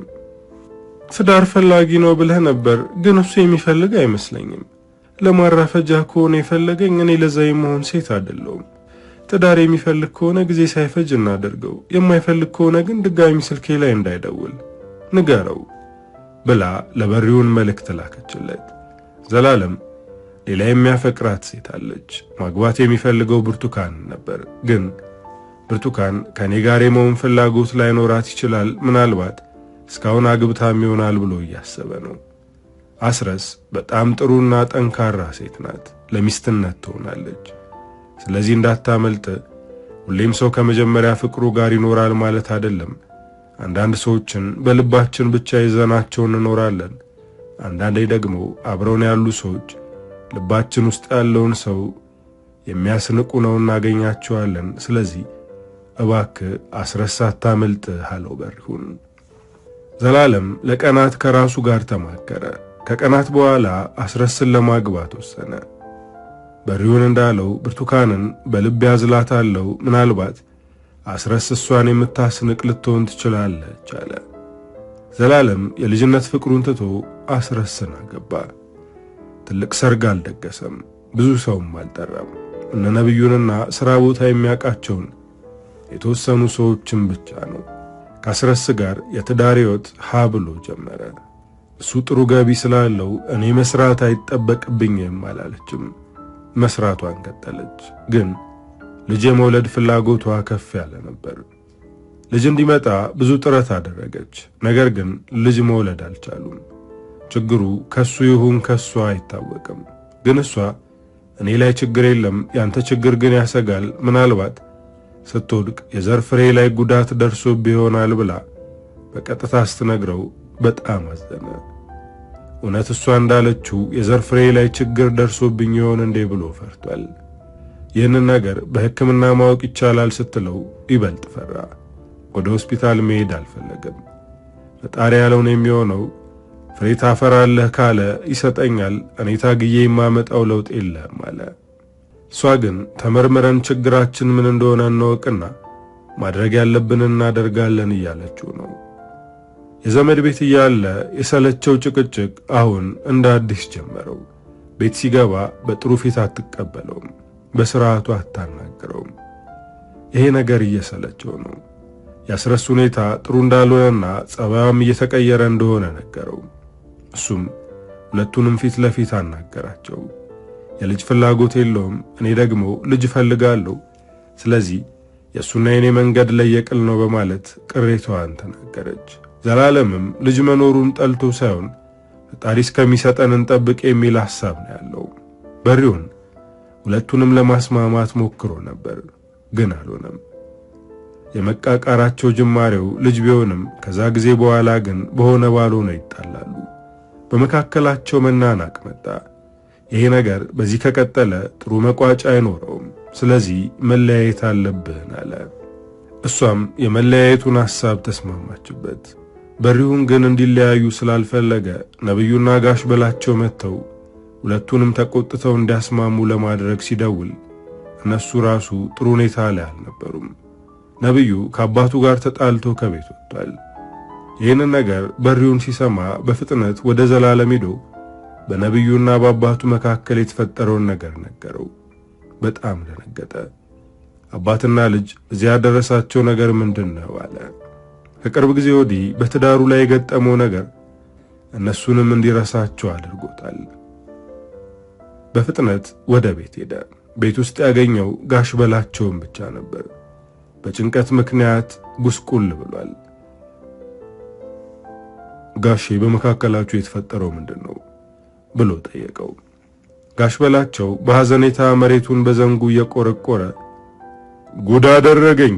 ትዳር ፈላጊ ነው ብለህ ነበር፣ ግን እሱ የሚፈልግ አይመስለኝም። ለማራፈጃ ከሆነ የፈለገኝ እኔ ለዛ የመሆን ሴት አይደለሁም። ትዳር የሚፈልግ ከሆነ ጊዜ ሳይፈጅ እናደርገው፣ የማይፈልግ ከሆነ ግን ድጋሚ ስልኬ ላይ እንዳይደውል ንገረው ብላ ለበሪውን መልእክት ላከችለት። ዘላለም ሌላ የሚያፈቅራት ሴት አለች። ማግባት የሚፈልገው ብርቱካን ነበር። ግን ብርቱካን ከኔ ጋር የመሆን ፍላጎት ላይኖራት ይችላል፣ ምናልባት እስካሁን አግብታም ይሆናል ብሎ እያሰበ ነው። አስረስ በጣም ጥሩና ጠንካራ ሴት ናት። ለሚስትነት ትሆናለች። ስለዚህ እንዳታመልጥ። ሁሌም ሰው ከመጀመሪያ ፍቅሩ ጋር ይኖራል ማለት አይደለም። አንዳንድ ሰዎችን በልባችን ብቻ ይዘናቸው እንኖራለን። አንዳንዴ ደግሞ አብረውን ያሉ ሰዎች ልባችን ውስጥ ያለውን ሰው የሚያስንቁ ነው እናገኛቸዋለን። ስለዚህ እባክህ አስረስ አታመልጥ አለው በሪውን። ዘላለም ለቀናት ከራሱ ጋር ተማከረ። ከቀናት በኋላ አስረስን ለማግባት ወሰነ። በሪውን እንዳለው ብርቱካንን በልብ ያዝላታለው፣ ምናልባት አስረስ እሷን የምታስንቅ ልትሆን ትችላለች አለ። ዘላለም የልጅነት ፍቅሩን ትቶ አስረስን አገባ። ትልቅ ሰርግ አልደገሰም፣ ብዙ ሰውም አልጠራም። እነ ነብዩንና ሥራ ቦታ የሚያውቃቸውን የተወሰኑ ሰዎችን ብቻ ነው። ከአስረስ ጋር የትዳር ሕይወት ሀ ብሎ ጀመረ። እሱ ጥሩ ገቢ ስላለው እኔ መስራት አይጠበቅብኝም አላለችም። መስራቷን ቀጠለች። ግን ልጅ የመውለድ ፍላጎቷ ከፍ ያለ ነበር። ልጅ እንዲመጣ ብዙ ጥረት አደረገች። ነገር ግን ልጅ መውለድ አልቻሉም። ችግሩ ከሱ ይሁን ከሷ አይታወቅም። ግን እሷ እኔ ላይ ችግር የለም፣ ያንተ ችግር ግን ያሰጋል፣ ምናልባት ስትወድቅ የዘር ፍሬ ላይ ጉዳት ደርሶብህ ይሆናል ብላ በቀጥታ ስትነግረው በጣም አዘነ። እውነት እሷ እንዳለችው የዘር ፍሬ ላይ ችግር ደርሶብኝ ይሆን እንዴ ብሎ ፈርቷል። ይህንን ነገር በሕክምና ማወቅ ይቻላል ስትለው ይበልጥ ፈራ። ወደ ሆስፒታል መሄድ አልፈለገም። ፈጣሪ ያለውን የሚሆነው ፍሬ ታፈራለህ ካለ ይሰጠኛል፣ እኔ ታግዬ የማመጣው ለውጥ የለም አለ። እሷ ግን ተመርምረን ችግራችን ምን እንደሆነ እንወቅና ማድረግ ያለብንን እናደርጋለን እያለችው ነው። የዘመድ ቤት እያለ የሰለቸው ጭቅጭቅ አሁን እንደ አዲስ ጀመረው። ቤት ሲገባ በጥሩ ፊት አትቀበለውም፣ በስርዓቱ አታናግረውም። ይሄ ነገር እየሰለቸው ነው። ያስረስ ሁኔታ ጥሩ እንዳልሆነና ጸባዩም እየተቀየረ እንደሆነ ነገረው። እሱም ሁለቱንም ፊት ለፊት አናገራቸው። የልጅ ፍላጎት የለውም፣ እኔ ደግሞ ልጅ እፈልጋለሁ፣ ስለዚህ የእሱና የኔ መንገድ ለየቅል ነው በማለት ቅሬታዋን ተናገረች። ዘላለምም ልጅ መኖሩን ጠልቶ ሳይሆን ፈጣሪ እስከሚሰጠን እንጠብቅ የሚል ሐሳብ ነው ያለው። በሪውን ሁለቱንም ለማስማማት ሞክሮ ነበር፣ ግን አልሆነም። የመቃቃራቸው ጅማሬው ልጅ ቢሆንም ከዛ ጊዜ በኋላ ግን በሆነ ባልሆነ ይጣላሉ። በመካከላቸው መናናቅ መጣ። ይሄ ነገር በዚህ ከቀጠለ ጥሩ መቋጫ አይኖረውም፣ ስለዚህ መለያየት አለብን አለ። እሷም የመለያየቱን ሐሳብ ተስማማችበት። በሪውን ግን እንዲለያዩ ስላልፈለገ ነብዩና ጋሽ በላቸው መጥተው ሁለቱንም ተቆጥተው እንዲያስማሙ ለማድረግ ሲደውል እነሱ ራሱ ጥሩ ሁኔታ ላይ አልነበሩም። ነብዩ ከአባቱ ጋር ተጣልቶ ከቤት ወጥቷል። ይህንን ነገር በሪውን ሲሰማ በፍጥነት ወደ ዘላለም ሄዶ በነብዩና በአባቱ መካከል የተፈጠረውን ነገር ነገረው። በጣም ደነገጠ። አባትና ልጅ እዚያ ያደረሳቸው ነገር ምንድነው አለ። ከቅርብ ጊዜ ወዲህ በትዳሩ ላይ የገጠመው ነገር እነሱንም እንዲረሳቸው አድርጎታል። በፍጥነት ወደ ቤት ሄደ። ቤት ውስጥ ያገኘው ጋሽ በላቸውን ብቻ ነበር። በጭንቀት ምክንያት ጉስቁል ብሏል። ጋሼ በመካከላችሁ የተፈጠረው ምንድነው ብሎ ጠየቀው። ጋሽ በላቸው በሐዘኔታ መሬቱን በዘንጉ እየቆረቆረ ጉድ አደረገኝ፣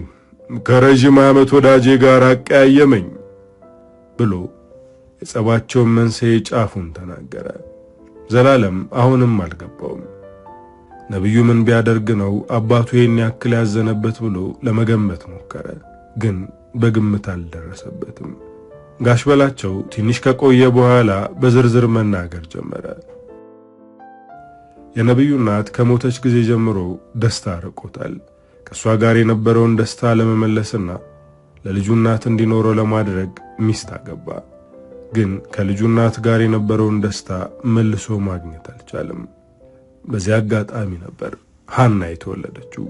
ከረጅም ዓመት ወዳጄ ጋር አቀያየመኝ ብሎ የጸባቸውን መንስኤ ጫፉን ተናገረ። ዘላለም አሁንም አልገባውም። ነብዩ ምን ቢያደርግ ነው አባቱ ይህን ያክል ያዘነበት ብሎ ለመገመት ሞከረ፣ ግን በግምት አልደረሰበትም። ጋሽ በላቸው ትንሽ ከቆየ በኋላ በዝርዝር መናገር ጀመረ። የነብዩ እናት ከሞተች ጊዜ ጀምሮ ደስታ ርቆታል። ከሷ ጋር የነበረውን ደስታ ለመመለስና ለልጁ እናት እንዲኖረው ለማድረግ ሚስት አገባ። ግን ከልጁ እናት ጋር የነበረውን ደስታ መልሶ ማግኘት አልቻለም። በዚያ አጋጣሚ ነበር ሐና የተወለደችው።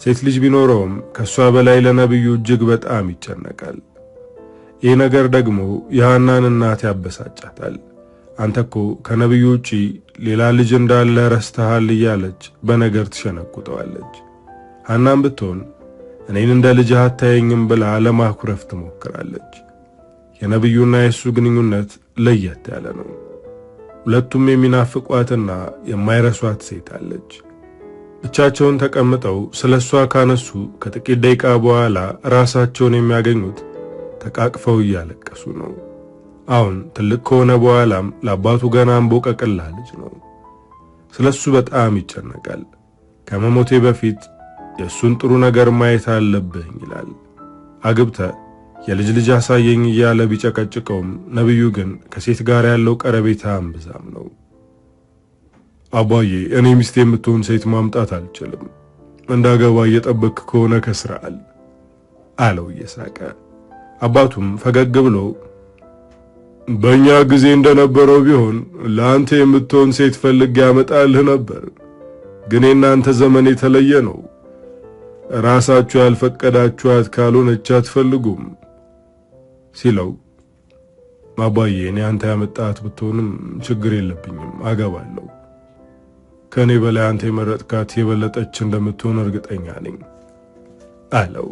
ሴት ልጅ ቢኖረውም ከሷ በላይ ለነብዩ እጅግ በጣም ይጨነቃል። ይህ ነገር ደግሞ የሐናን እናት ያበሳጫታል። አንተኮ ከነብዩ ውጪ ሌላ ልጅ እንዳለ ረስተሃል እያለች በነገር ትሸነቁጠዋለች። ሐናም ብትሆን እኔን እንደ ልጅ አታየኝም ብላ ለማኩረፍ ትሞክራለች። የነብዩና የሱ ግንኙነት ለየት ያለ ነው። ሁለቱም የሚናፍቋትና የማይረሷት ሴት አለች። ብቻቸውን ተቀምጠው ስለሷ ካነሱ ከጥቂት ደቂቃ በኋላ ራሳቸውን የሚያገኙት ተቃቅፈው እያለቀሱ ነው። አሁን ትልቅ ከሆነ በኋላም ለአባቱ ገና እንቦቀቅላ ልጅ ነው። ስለሱ በጣም ይጨነቃል። ከመሞቴ በፊት የሱን ጥሩ ነገር ማየት አለብኝ ይላል። አግብተ የልጅ ልጅ አሳየኝ እያለ ቢጨቀጭቀውም ነብዩ ግን ከሴት ጋር ያለው ቀረቤታ እምብዛም ነው። አባዬ እኔ ሚስቴ የምትሆን ሴት ማምጣት አልችልም፣ እንዳገባ እየጠበቅ ከሆነ ከስራል አለው እየሳቀ። አባቱም ፈገግ ብሎ በእኛ ጊዜ እንደነበረው ቢሆን ለአንተ የምትሆን ሴት ፈልጌ ያመጣልህ ነበር፣ ግን የናንተ ዘመን የተለየ ነው። ራሳችሁ ያልፈቀዳችኋት ካልሆነች አትፈልጉም ሲለው አባዬ እኔ አንተ ያመጣት ብትሆንም ችግር የለብኝም አገባለሁ። ከኔ በላይ አንተ የመረጥካት የበለጠች እንደምትሆን እርግጠኛ ነኝ አለው።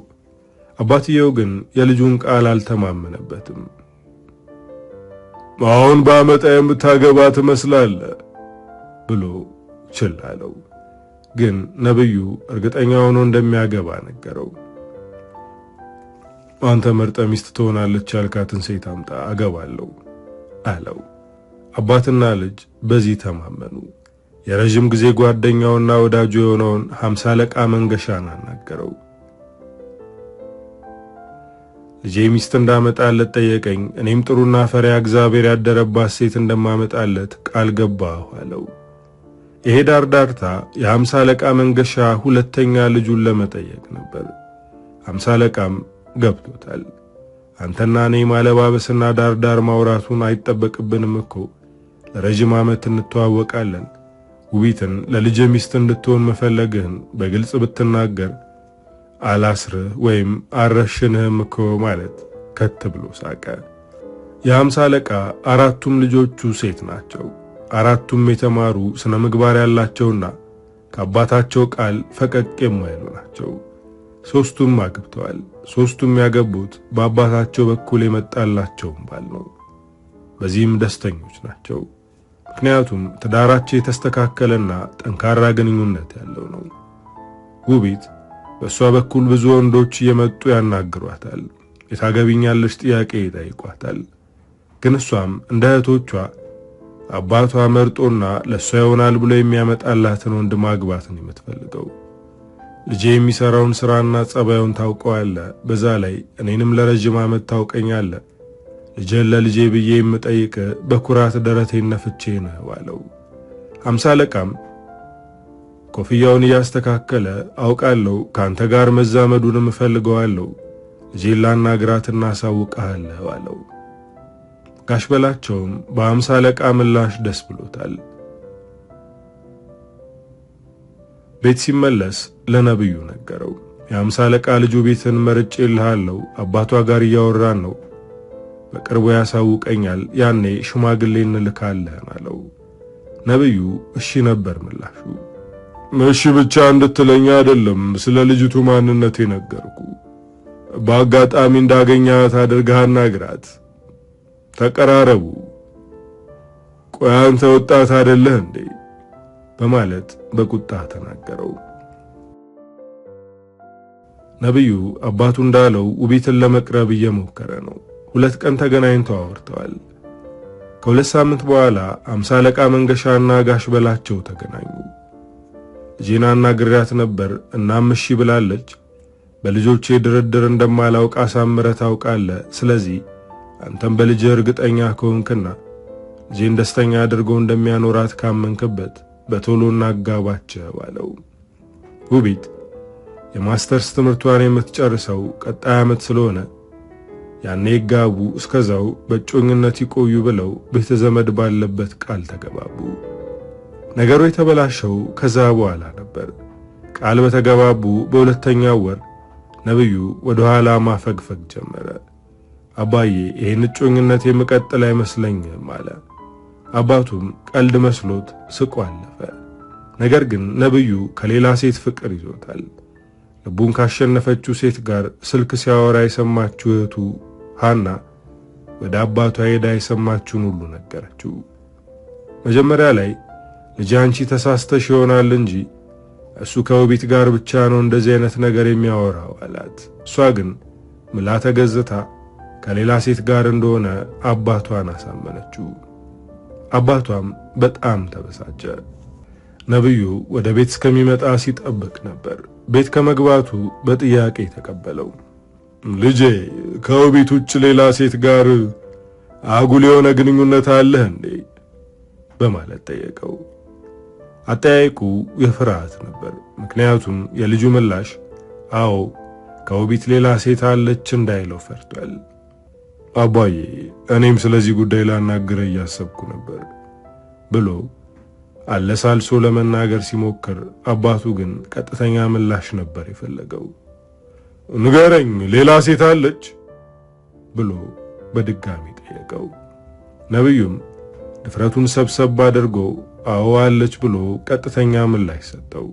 አባትየው ግን የልጁን ቃል አልተማመነበትም። አሁን ባመጣ የምታገባ ትመስላለህ ብሎ ችላ አለው። ግን ነብዩ እርግጠኛ ሆኖ እንደሚያገባ ነገረው። አንተ መርጠ ሚስት ትሆናለች ያልካትን ሴት አምጣ አገባለሁ አለው። አባትና ልጅ በዚህ ተማመኑ። የረጅም ጊዜ ጓደኛውና ወዳጁ የሆነውን 50 አለቃ መንገሻን አናገረው። ልጄ ሚስት እንዳመጣለት ጠየቀኝ። እኔም ጥሩና ፈሪያ እግዚአብሔር ያደረባት ሴት እንደማመጣለት ቃል ገባሁ አለው። ይሄ ዳርዳርታ የ50 አለቃ መንገሻ ሁለተኛ ልጁን ለመጠየቅ ነበር። 50 አለቃም ገብቶታል። አንተና እኔ ማለባበስና ዳርዳር ማውራቱን አይጠበቅብንም እኮ ለረጅም ዓመት እንተዋወቃለን። ውቢትን ለልጅ ሚስት እንድትሆን መፈለግህን በግልጽ ብትናገር አላስርህ ወይም አረሽንህም እኮ ማለት ከት ብሎ ሳቀ። የ50 አለቃ አራቱም ልጆቹ ሴት ናቸው። አራቱም የተማሩ ስነ ምግባር ያላቸውና ከአባታቸው ቃል ፈቀቅ የማይሉ ናቸው። ሶስቱም አግብተዋል። ሶስቱም ያገቡት በአባታቸው በኩል የመጣላቸውን ባል ነው። በዚህም ደስተኞች ናቸው። ምክንያቱም ትዳራቸው የተስተካከለና ጠንካራ ግንኙነት ያለው ነው። ውቢት በእሷ በኩል ብዙ ወንዶች እየመጡ ያናግሯታል። የታገቢኛለሽ ጥያቄ ይጠይቋታል። ግን እሷም እንደ እህቶቿ አባቷ መርጦና ለእሷ ይሆናል ብሎ የሚያመጣላትን ወንድ ማግባትን የምትፈልገው። ልጄ የሚሰራውን ስራና ጸባዩን ታውቀዋለህ፣ በዛ ላይ እኔንም ለረጅም ዓመት ታውቀኛለህ። ልጄን ለልጄ ብዬ የምጠይቅ በኩራት ደረቴን ነፍቼ ነው አለው። 50 አለቃም ኮፍያውን እያስተካከለ አውቃለሁ ካንተ ጋር መዛመዱንም እፈልገዋለሁ፣ ልጄን ላናግራትና አሳውቅሃለሁ አለው። ጋሽ በላቸውም በ50 አለቃ ምላሽ ደስ ብሎታል። ቤት ሲመለስ ለነብዩ ነገረው። የ50 አለቃ ልጁ ቤትን መርጬልሃለሁ፣ አባቷ ጋር እያወራን ነው፣ በቅርቡ ያሳውቀኛል፣ ያኔ ሽማግሌ እንልካለን አለው። ነብዩ እሺ ነበር ምላሹ። እሺ ብቻ እንድትለኛ አይደለም ስለ ልጅቱ ማንነት የነገርኩ፣ በአጋጣሚ እንዳገኛት አድርገህ አናግራት፣ ተቀራረቡ። ቆይ አንተ ወጣት አይደለህ እንዴ በማለት በቁጣ ተናገረው። ነብዩ አባቱ እንዳለው ውቢትን ለመቅረብ እየሞከረ ነው። 2 ቀን ተገናኝተው አወርተዋል። ከ2 ሳምንት በኋላ 50 አለቃ መንገሻና ጋሽ በላቸው ተገናኙ። ልጄን አናግሬያት ነበር፣ እናም እሺ ብላለች። በልጆቼ ድርድር እንደማላውቅ አሳምረህ ታውቃለህ። ስለዚህ አንተም በልጅህ እርግጠኛ ከሆንክና ልጄን ደስተኛ አድርጎ እንደሚያኖራት ካመንክበት በቶሎ እናጋባቸው አለው። ውቢት የማስተርስ ትምህርቷን የምትጨርሰው ቀጣይ ዓመት ስለሆነ ያኔ ይጋቡ፣ እስከዛው በእጮኝነት ይቆዩ ብለው ቤተ ዘመድ ባለበት ቃል ተገባቡ። ነገሩ የተበላሸው ከዛ በኋላ ነበር። ቃል በተገባቡ በሁለተኛው ወር ነብዩ ወደ ኋላ ማፈግፈግ ጀመረ። አባዬ ይሄን እጮኝነት የምቀጥል አይመስለኝም አለ። አባቱም ቀልድ መስሎት ስቆ አለፈ። ነገር ግን ነብዩ ከሌላ ሴት ፍቅር ይዞታል። ልቡን ካሸነፈችው ሴት ጋር ስልክ ሲያወራ የሰማችው እህቱ ሃና ወደ አባቷ ሄዳ የሰማችውን ሁሉ ነገረችው። መጀመሪያ ላይ ልጅ አንቺ ተሳስተሽ ይሆናል እንጂ እሱ ከውቢት ጋር ብቻ ነው እንደዚህ አይነት ነገር የሚያወራው አላት። እሷ ግን ምላ ተገዝታ ከሌላ ሴት ጋር እንደሆነ አባቷን አሳመነችው። አባቷም በጣም ተበሳጨ። ነብዩ ወደ ቤት እስከሚመጣ ሲጠብቅ ነበር። ቤት ከመግባቱ በጥያቄ ተቀበለው። ልጄ ከውቢት ውጭ ሌላ ሴት ጋር አጉል የሆነ ግንኙነት አለህ እንዴ በማለት ጠየቀው። አጠያይቁ የፍርሃት ነበር። ምክንያቱም የልጁ ምላሽ አዎ ከውቢት ሌላ ሴት አለች እንዳይለው ፈርቷል። አባዬ እኔም ስለዚህ ጉዳይ ላናግረ እያሰብኩ ነበር ብሎ አለሳልሶ ለመናገር ሲሞክር፣ አባቱ ግን ቀጥተኛ ምላሽ ነበር የፈለገው። ንገረኝ፣ ሌላ ሴት አለች ብሎ በድጋሚ ጠየቀው። ነብዩም ድፍረቱን ሰብሰብ አድርጎ አዎ አለች ብሎ ቀጥተኛ ምላሽ ሰጠው።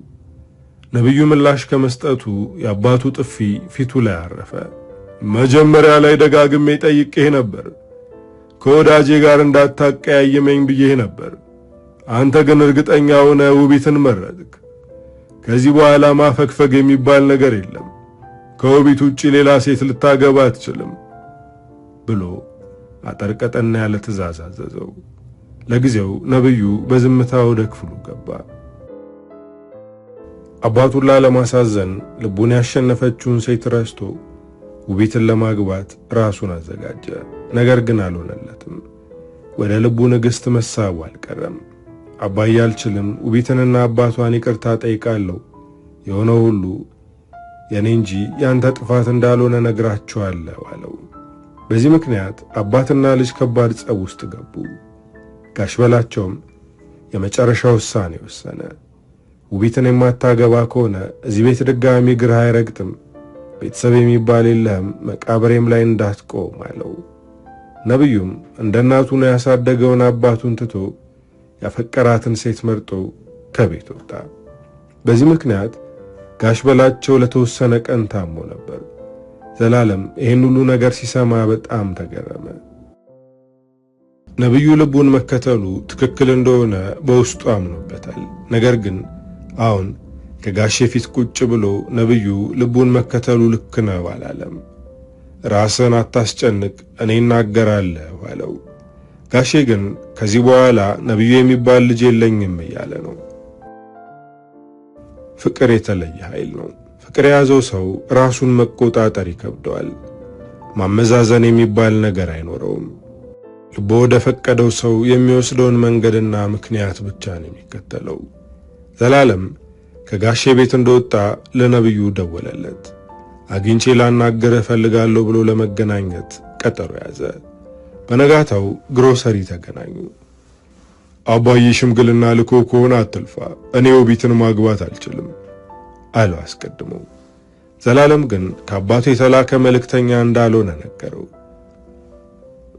ነብዩ ምላሽ ከመስጠቱ የአባቱ ጥፊ ፊቱ ላይ አረፈ። መጀመሪያ ላይ ደጋግሜ ጠይቄህ ነበር፣ ከወዳጄ ጋር እንዳታቀያየመኝ ብዬህ ነበር። አንተ ግን እርግጠኛ ሆነህ ውቢትን መረጥክ። ከዚህ በኋላ ማፈግፈግ የሚባል ነገር የለም። ከውቢት ውጪ ሌላ ሴት ልታገባ አትችልም ብሎ አጠርቀጠና ያለ ትዕዛዝ አዘዘው። ለጊዜው ነብዩ በዝምታ ወደ ክፍሉ ገባ። አባቱን ላለማሳዘን ልቡን ያሸነፈችውን ሴት ረስቶ ውቢትን ለማግባት ራሱን አዘጋጀ። ነገር ግን አልሆነለትም። ወደ ልቡ ንግሥት መሳቡ አልቀረም። አባዬ አልችልም፣ ውቢትንና አባቷን ይቅርታ ጠይቃለሁ፣ የሆነው ሁሉ የኔ እንጂ ያንተ ጥፋት እንዳልሆነ ነግራቸዋለሁ አለው። በዚህ ምክንያት አባትና ልጅ ከባድ ጸብ ውስጥ ገቡ። ጋሽ በላቸውም የመጨረሻ ውሳኔ ወሰነ። ውቢትን የማታገባ ከሆነ እዚህ ቤት ድጋሚ እግርህ አይረግጥም፣ ቤተሰብ የሚባል የለህም፣ መቃብሬም ላይ እንዳትቆም አለው። ነብዩም እንደ እናቱ ነው ያሳደገውን አባቱን ትቶ ያፈቀራትን ሴት መርጦ ከቤት ወጣ። በዚህ ምክንያት ጋሽ በላቸው ለተወሰነ ቀን ታሞ ነበር። ዘላለም ይህን ሁሉ ነገር ሲሰማ በጣም ተገረመ። ነብዩ ልቡን መከተሉ ትክክል እንደሆነ በውስጡ አምኖበታል። ነገር ግን አሁን ከጋሼ ፊት ቁጭ ብሎ ነብዩ ልቡን መከተሉ ልክ ነው አላለም። ራስን አታስጨንቅ፣ እኔ እናገራለሁ አለው። ጋሼ ግን ከዚህ በኋላ ነብዩ የሚባል ልጅ የለኝም እያለ ነው። ፍቅር የተለየ ኃይል ነው። ፍቅር የያዘው ሰው ራሱን መቆጣጠር ይከብደዋል። ማመዛዘን የሚባል ነገር አይኖረውም። ልቦ ወደ ፈቀደው ሰው የሚወስደውን መንገድና ምክንያት ብቻ ነው የሚከተለው። ዘላለም ከጋሼ ቤት እንደወጣ ለነብዩ ደወለለት። አግኝቼ ላናገረ እፈልጋለሁ ብሎ ለመገናኘት ቀጠሮ ያዘ። በነጋታው ግሮሰሪ ተገናኙ። አባዬ ሽምግልና ልኮ ከሆነ አትልፋ፣ እኔ ውቢትን ማግባት አልችልም አለው አስቀድሞ። ዘላለም ግን ከአባቱ የተላከ መልእክተኛ እንዳልሆነ ነገረው።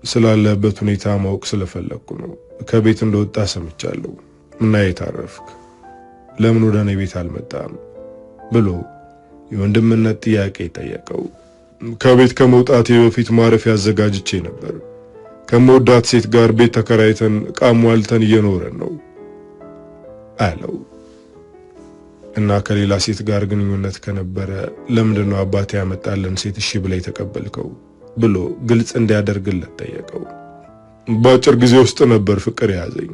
ስላለበት ሁኔታ ማወቅ ስለፈለኩ ነው። ከቤት እንደወጣ ሰምቻለሁ እና የታረፍክ ለምን ወደ እኔ ቤት አልመጣም ብሎ የወንድምነት ጥያቄ ጠየቀው። ከቤት ከመውጣቴ በፊት ማረፊያ አዘጋጅቼ ነበር። ከመወዳት ሴት ጋር ቤት ተከራይተን ዕቃም ዋልተን እየኖረን ነው አለው። እና ከሌላ ሴት ጋር ግንኙነት ከነበረ ለምንድነው አባቴ ያመጣልን ሴት እሺ ብለ የተቀበልከው ብሎ ግልጽ እንዲያደርግለት ጠየቀው። በአጭር ጊዜ ውስጥ ነበር ፍቅር ያዘኝ።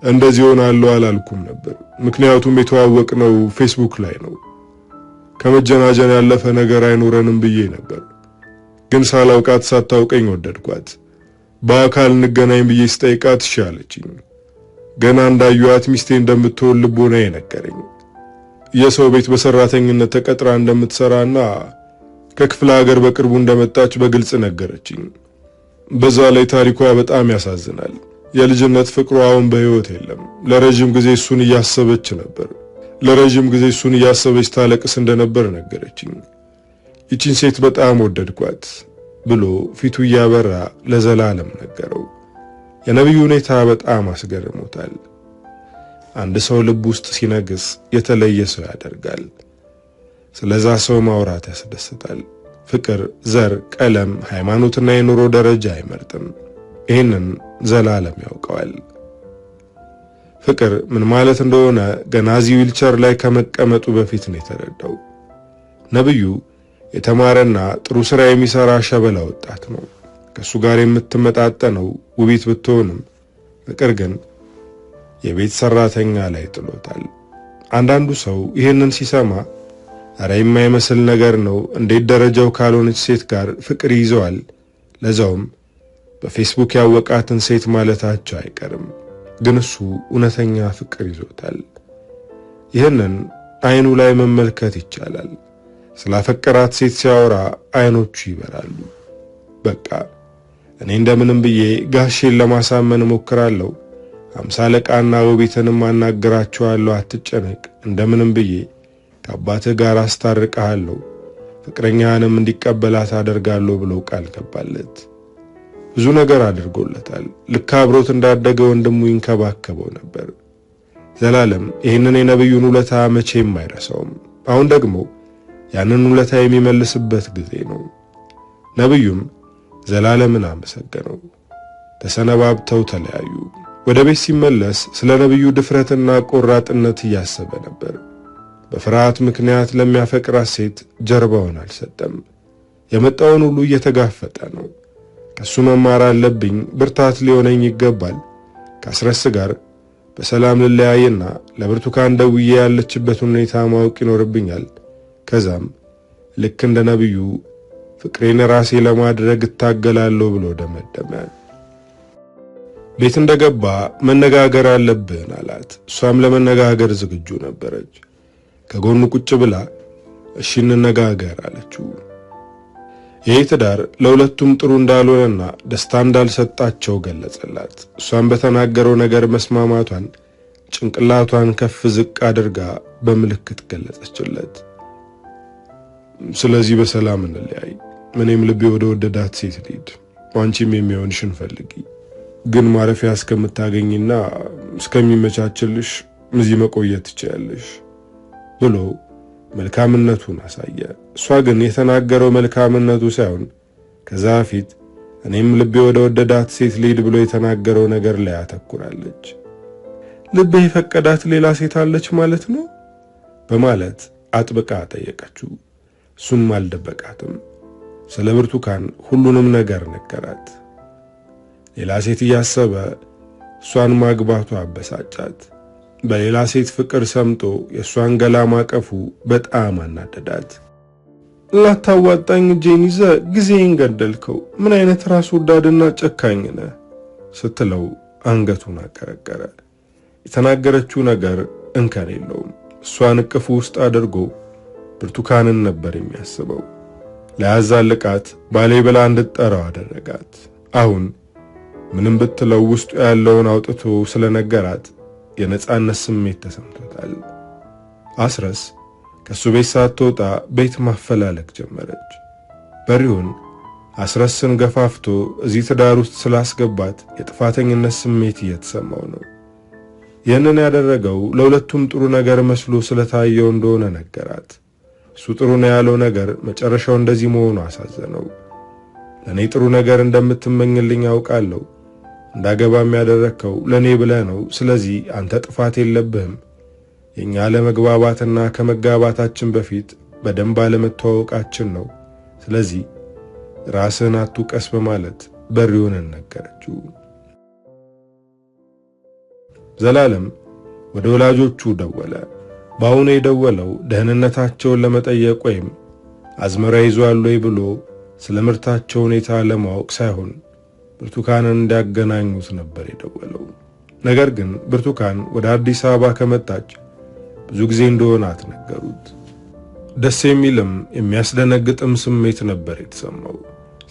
እንደዚህ ሆናለሁ አላልኩም ነበር። ምክንያቱም የተዋወቅነው ፌስቡክ ላይ ነው። ከመጀናጀን ያለፈ ነገር አይኖረንም ብዬ ነበር። ግን ሳላውቃት ሳታውቀኝ ወደድኳት። በአካል እንገናኝ ብዬ ስጠይቃት እሺ አለችኝ። ገና እንዳዩአት ሚስቴ እንደምትሆን ልቦናዬ ነገረኝ። የሰው ቤት በሰራተኝነት ተቀጥራ እንደምትሰራና ከክፍለ ሀገር በቅርቡ እንደመጣች በግልጽ ነገረችኝ። በዛ ላይ ታሪኳ በጣም ያሳዝናል። የልጅነት ፍቅሯ አሁን በሕይወት የለም። ለረጅም ጊዜ እሱን እያሰበች ነበር። ለረጅም ጊዜ እሱን እያሰበች ታለቅስ እንደነበር ነገረችኝ። ይቺን ሴት በጣም ወደድኳት ብሎ ፊቱ እያበራ ለዘላለም ነገረው። የነብዩ ሁኔታ በጣም አስገርሞታል። አንድ ሰው ልብ ውስጥ ሲነግስ የተለየ ሰው ያደርጋል። ስለዛ ሰው ማውራት ያስደስታል። ፍቅር ዘር፣ ቀለም፣ ሃይማኖትና የኑሮ ደረጃ አይመርጥም። ይህንን ዘላለም ያውቀዋል። ፍቅር ምን ማለት እንደሆነ ገና እዚህ ዊልቸር ላይ ከመቀመጡ በፊት ነው የተረዳው። ነብዩ የተማረና ጥሩ ስራ የሚሰራ ሸበላ ወጣት ነው። ከሱ ጋር የምትመጣጠነው ውቢት ብትሆንም ፍቅር ግን የቤት ሰራተኛ ላይ ጥሎታል። አንዳንዱ ሰው ይህንን ሲሰማ አረ የማይመስል ነገር ነው፣ እንዴት ደረጃው ካልሆነች ሴት ጋር ፍቅር ይዘዋል፣ ለዛውም በፌስቡክ ያወቃትን ሴት ማለታቸው አይቀርም። ግን እሱ እውነተኛ ፍቅር ይዞታል። ይህንን አይኑ ላይ መመልከት ይቻላል። ስላፈቀራት ሴት ሲያወራ አይኖቹ ይበራሉ። በቃ እኔ እንደምንም ብዬ ጋሼን ለማሳመን እሞክራለሁ። 50 አለቃና ውቤትንም አናግራቸዋለሁ፣ አትጨነቅ፣ እንደምንም ብዬ ከአባትህ ጋር አስታርቀሃለሁ፣ ፍቅረኛህንም እንዲቀበላት አደርጋለሁ ብሎ ቃል ገባለት። ብዙ ነገር አድርጎለታል። ልክ አብሮት እንዳደገ ወንድሙ ይንከባከበው ነበር። ዘላለም ይህንን የነብዩን ውለታ መቼም አይረሳውም። አሁን ደግሞ ያንን ውለታ የሚመልስበት ጊዜ ነው። ነብዩም ዘላለምን አመሰገነው። ተሰነባብተው ተለያዩ። ወደ ቤት ሲመለስ ስለ ነብዩ ድፍረትና ቆራጥነት እያሰበ ነበር። በፍርሃት ምክንያት ለሚያፈቅራት ሴት ጀርባውን አልሰጠም። የመጣውን ሁሉ እየተጋፈጠ ነው። ከሱ መማር አለብኝ፣ ብርታት ሊሆነኝ ይገባል። ከአስረስ ጋር በሰላም ልለያይና ለብርቱካን ደውዬ ያለችበትን ሁኔታ ማወቅ ይኖርብኛል። ከዛም ልክ እንደ ነብዩ ፍቅሬን ራሴ ለማድረግ እታገላለሁ ብሎ ደመደመ። ቤት እንደገባ መነጋገር አለብን አላት። እሷም ለመነጋገር ዝግጁ ነበረች። ከጎኑ ቁጭ ብላ እሺ እንነጋገር አለችው። ይህ ትዳር ለሁለቱም ጥሩ እንዳልሆነና ደስታ እንዳልሰጣቸው ገለጸላት። እሷም በተናገረው ነገር መስማማቷን ጭንቅላቷን ከፍ ዝቅ አድርጋ በምልክት ገለጸችለት። ስለዚህ በሰላም እንለያይ፣ እኔም ልቤ ወደ ወደዳት ሴት ልሂድ፣ አንቺም የሚሆንሽን ፈልጊ፣ ግን ማረፊያ እስከምታገኝና እስከሚመቻችልሽ እዚህ መቆየት ትችያለሽ ብሎ መልካምነቱን አሳየ። እሷ ግን የተናገረው መልካምነቱ ሳይሆን ከዛ በፊት እኔም ልቤ ወደ ወደዳት ሴት ልሂድ ብሎ የተናገረው ነገር ላይ አተኩራለች። ልቤ የፈቀዳት ሌላ ሴት አለች ማለት ነው በማለት አጥብቃ ጠየቀችው። እሱም አልደበቃትም። ስለ ብርቱካን ሁሉንም ነገር ነገራት። ሌላ ሴት እያሰበ እሷን ማግባቱ አበሳጫት። በሌላ ሴት ፍቅር ሰምጦ የእሷን ገላ ማቀፉ በጣም አናደዳት። ላታዋጣኝ እጄን ይዘ ጊዜን ገደልከው፣ ምን አይነት ራስ ወዳድና ጨካኝ ነህ ስትለው አንገቱን አቀረቀረ። የተናገረችው ነገር እንከን የለውም። እሷን እቅፉ ውስጥ አድርጎ ብርቱካንን ነበር የሚያስበው። ለያዛልቃት ባሌ ብላ እንድትጠራው አደረጋት። አሁን ምንም ብትለው ውስጡ ያለውን አውጥቶ ስለነገራት የነጻነት ስሜት ተሰምቶታል። አስረስ ከሱ ቤት ሳትወጣ ቤት ማፈላለግ ጀመረች። በሪሁን አስረስን ገፋፍቶ እዚህ ትዳር ውስጥ ስላስገባት የጥፋተኝነት ስሜት እየተሰማው ነው። ይህንን ያደረገው ለሁለቱም ጥሩ ነገር መስሎ ስለታየው እንደሆነ ነገራት። እሱ ጥሩ ነው ያለው ነገር መጨረሻው እንደዚህ መሆኑ አሳዘነው። ለኔ ጥሩ ነገር እንደምትመኝልኝ ያውቃለሁ። እንዳገባም ያደረከው ለኔ ብለህ ነው። ስለዚህ አንተ ጥፋት የለብህም። የኛ ለመግባባትና ከመጋባታችን በፊት በደንብ አለመተዋወቃችን ነው። ስለዚህ ራስህን አትውቀስ በማለት በሪሁንን ነገረችው። ዘላለም ወደ ወላጆቹ ደወለ። በአሁኑ የደወለው ደህንነታቸውን ለመጠየቅ ወይም አዝመራ ይዟል ወይ ብሎ ስለ ምርታቸው ሁኔታ ለማወቅ ሳይሆን ብርቱካንን እንዲያገናኙት ነበር የደወለው። ነገር ግን ብርቱካን ወደ አዲስ አበባ ከመጣች ብዙ ጊዜ እንደሆነ አትነገሩት። ደስ የሚልም የሚያስደነግጥም ስሜት ነበር የተሰማው።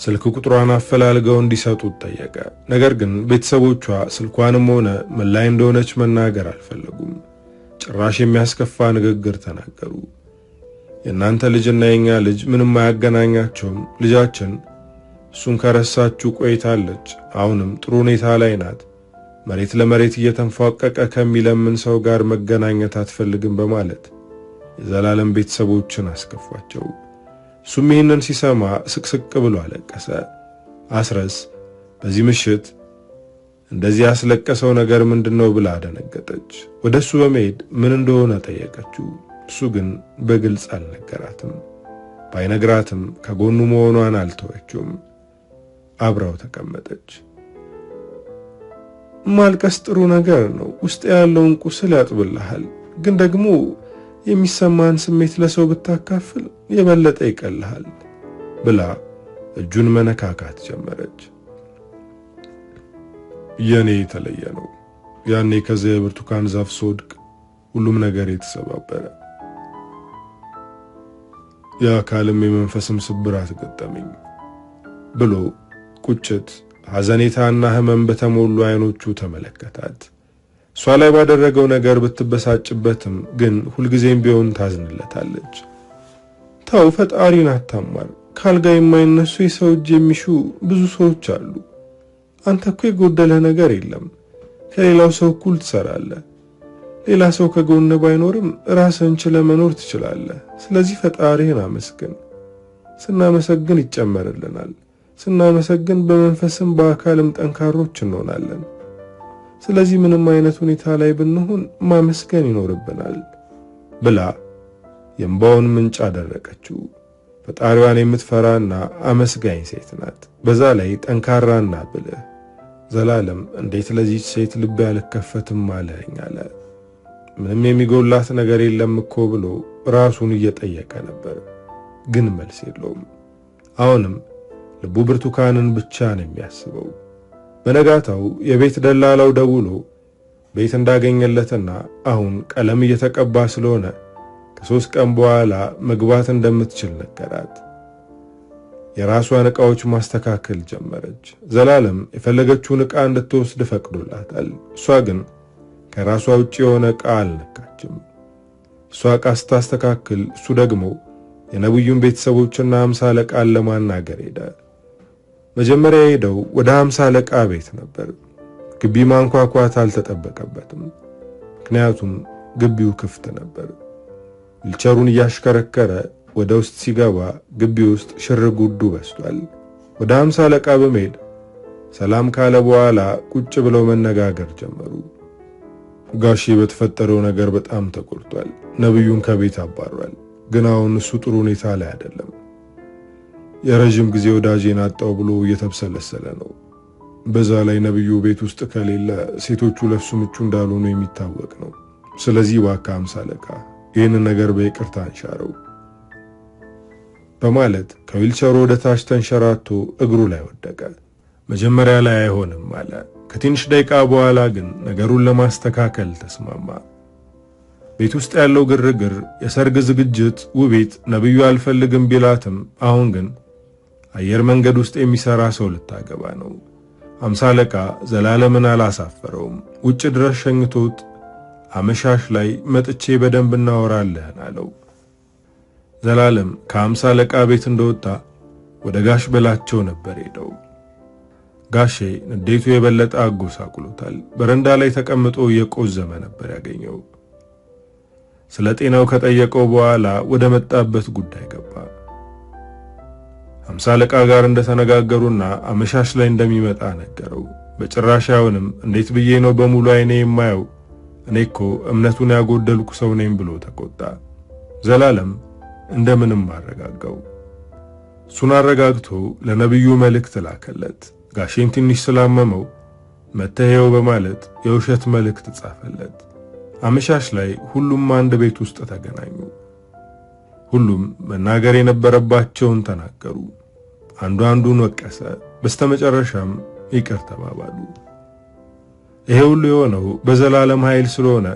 ስልክ ቁጥሯን አፈላልገው እንዲሰጡት ጠየቀ። ነገር ግን ቤተሰቦቿ ስልኳንም ሆነ ምን ላይ እንደሆነች መናገር አልፈለጉም። ጭራሽ የሚያስከፋ ንግግር ተናገሩ። የእናንተ ልጅና የኛ ልጅ ምንም አያገናኛቸውም። ልጃችን እሱን ከረሳችሁ ቆይታለች። አሁንም ጥሩ ሁኔታ ላይ ናት። መሬት ለመሬት እየተንፏቀቀ ከሚለምን ሰው ጋር መገናኘት አትፈልግም በማለት የዘላለም ቤተሰቦችን አስከፏቸው። እሱም ይህንን ሲሰማ ስቅስቅ ብሎ አለቀሰ። አስረስ በዚህ ምሽት እንደዚህ ያስለቀሰው ነገር ምንድነው ብላ አደነገጠች። ወደሱ በመሄድ ምን እንደሆነ ጠየቀችው። እሱ ግን በግልጽ አልነገራትም። ባይነግራትም ከጎኑ መሆኗን አልተወችውም። አብራው ተቀመጠች። ማልቀስ ጥሩ ነገር ነው፣ ውስጥ ያለውን ቁስል ያጥብልሃል። ግን ደግሞ የሚሰማን ስሜት ለሰው ብታካፍል የበለጠ ይቀልሃል ብላ እጁን መነካካት ጀመረች። የኔ የተለየ ነው። ያኔ ከዚያ የብርቱካን ዛፍ ስወድቅ ሁሉም ነገር የተሰባበረ። የአካልም የመንፈስም ስብራት ገጠመኝ ብሎ ቁጭት፣ ሐዘኔታና ህመም በተሞሉ አይኖቹ ተመለከታት። እሷ ላይ ባደረገው ነገር ብትበሳጭበትም ግን ሁልጊዜም ቢሆን ታዝንለታለች። ተው ፈጣሪን አታማር። ካልጋ የማይነሱ የሰው እጅ የሚሹ ብዙ ሰዎች አሉ። አንተ እኮ የጎደለ ነገር የለም። ከሌላው ሰው እኩል ትሰራለህ። ሌላ ሰው ከጎን ባይኖርም ራስህን ችለህ መኖር ትችላለህ። ስለዚህ ፈጣሪህን አመስግን። ስናመሰግን ይጨመርልናል። ስናመሰግን በመንፈስም በአካልም ጠንካሮች እንሆናለን። ስለዚህ ምንም አይነት ሁኔታ ላይ ብንሆን ማመስገን ይኖርብናል ብላ የእንባውን ምንጭ አደረቀችው። ፈጣሪዋን የምትፈራና አመስጋኝ ሴት ናት። በዛ ላይ ጠንካራና ብልህ። ዘላለም እንዴት ለዚህ ሴት ልብ ያልከፈትም አለኝ አለ። ምንም የሚጎላት ነገር የለም እኮ ብሎ ራሱን እየጠየቀ ነበር፣ ግን መልስ የለውም። አሁንም ልቡ ብርቱካንን ብቻ ነው የሚያስበው። በነጋታው የቤት ደላላው ደውሎ ቤት እንዳገኘለትና አሁን ቀለም እየተቀባ ስለሆነ ከ3 ቀን በኋላ መግባት እንደምትችል ነገራት። የራሷን ዕቃዎች ማስተካከል ጀመረች። ዘላለም የፈለገችውን ዕቃ እንድትወስድ ፈቅዶላታል። እሷ ግን ከራሷ ውጭ የሆነ ዕቃ አልነካችም። እሷ ዕቃ ስታስተካክል እሱ ደግሞ የነብዩን ቤተሰቦችና 50 አለቃን ለማናገር ሄደ። መጀመሪያ ሄደው ወደ 50 አለቃ ቤት ነበር። ግቢ ማንኳኳት አልተጠበቀበትም፣ ምክንያቱም ግቢው ክፍት ነበር። ዊልቸሩን እያሽከረከረ ወደ ውስጥ ሲገባ ግቢ ውስጥ ሽር ጉዱ በስቷል። ወደ 50 አለቃ በመሄድ ሰላም ካለ በኋላ ቁጭ ብለው መነጋገር ጀመሩ። ጋሼ በተፈጠረው ነገር በጣም ተቆርጧል። ነብዩን ከቤት አባሯል። ግን አሁን እሱ ጥሩ ሁኔታ ላይ አይደለም። የረጅም ጊዜ ወዳጄን አጣው ብሎ እየተብሰለሰለ ነው። በዛ ላይ ነብዩ ቤት ውስጥ ከሌለ ሴቶቹ ለሱ ምቹ እንዳልሆኑ የሚታወቅ ነው። ስለዚህ እባክህ 50 አለቃ ይህንን ነገር በይቅርታ አንሻረው በማለት ከዊልቸሩ ወደ ታች ተንሸራቶ እግሩ ላይ ወደቀ። መጀመሪያ ላይ አይሆንም አለ። ከትንሽ ደቂቃ በኋላ ግን ነገሩን ለማስተካከል ተስማማ። ቤት ውስጥ ያለው ግርግር፣ የሰርግ ዝግጅት፣ ውቤት ነብዩ አልፈልግም ቢላትም አሁን ግን አየር መንገድ ውስጥ የሚሰራ ሰው ልታገባ ነው። 50 አለቃ ዘላለምን አላሳፈረውም። ውጭ ድረስ ሸኝቶት አመሻሽ ላይ መጥቼ በደንብ እናወራለን አለው። ዘላለም ከ50 አለቃ ቤት እንደወጣ ወደ ጋሽ በላቸው ነበር ሄደው። ጋሼ ንዴቱ የበለጠ አጎሳቁሎታል። በረንዳ ላይ ተቀምጦ እየቆዘመ ነበር ያገኘው። ስለ ጤናው ከጠየቀው በኋላ ወደ መጣበት ጉዳይ ገባ። 50 አለቃ ጋር እንደተነጋገሩና አመሻሽ ላይ እንደሚመጣ ነገረው። በጭራሽ አይሆንም፣ እንዴት ብዬ ነው በሙሉ አይኔ የማየው? እኔ እኮ እምነቱን ያጎደልኩ ሰው ነኝ ብሎ ተቆጣ። ዘላለም እንደምንም አረጋጋው። እሱን አረጋግቶ ለነብዩ መልእክት ላከለት። ጋሼን ትንሽ ስላመመው መተሄው በማለት የውሸት መልእክት ጻፈለት። አመሻሽ ላይ ሁሉም አንድ ቤት ውስጥ ተገናኙ። ሁሉም መናገር የነበረባቸውን ተናገሩ። አንዱ አንዱን ወቀሰ። በስተመጨረሻም ይቅር ተባባሉ። ይሄ ሁሉ የሆነው በዘላለም ኃይል ስለሆነ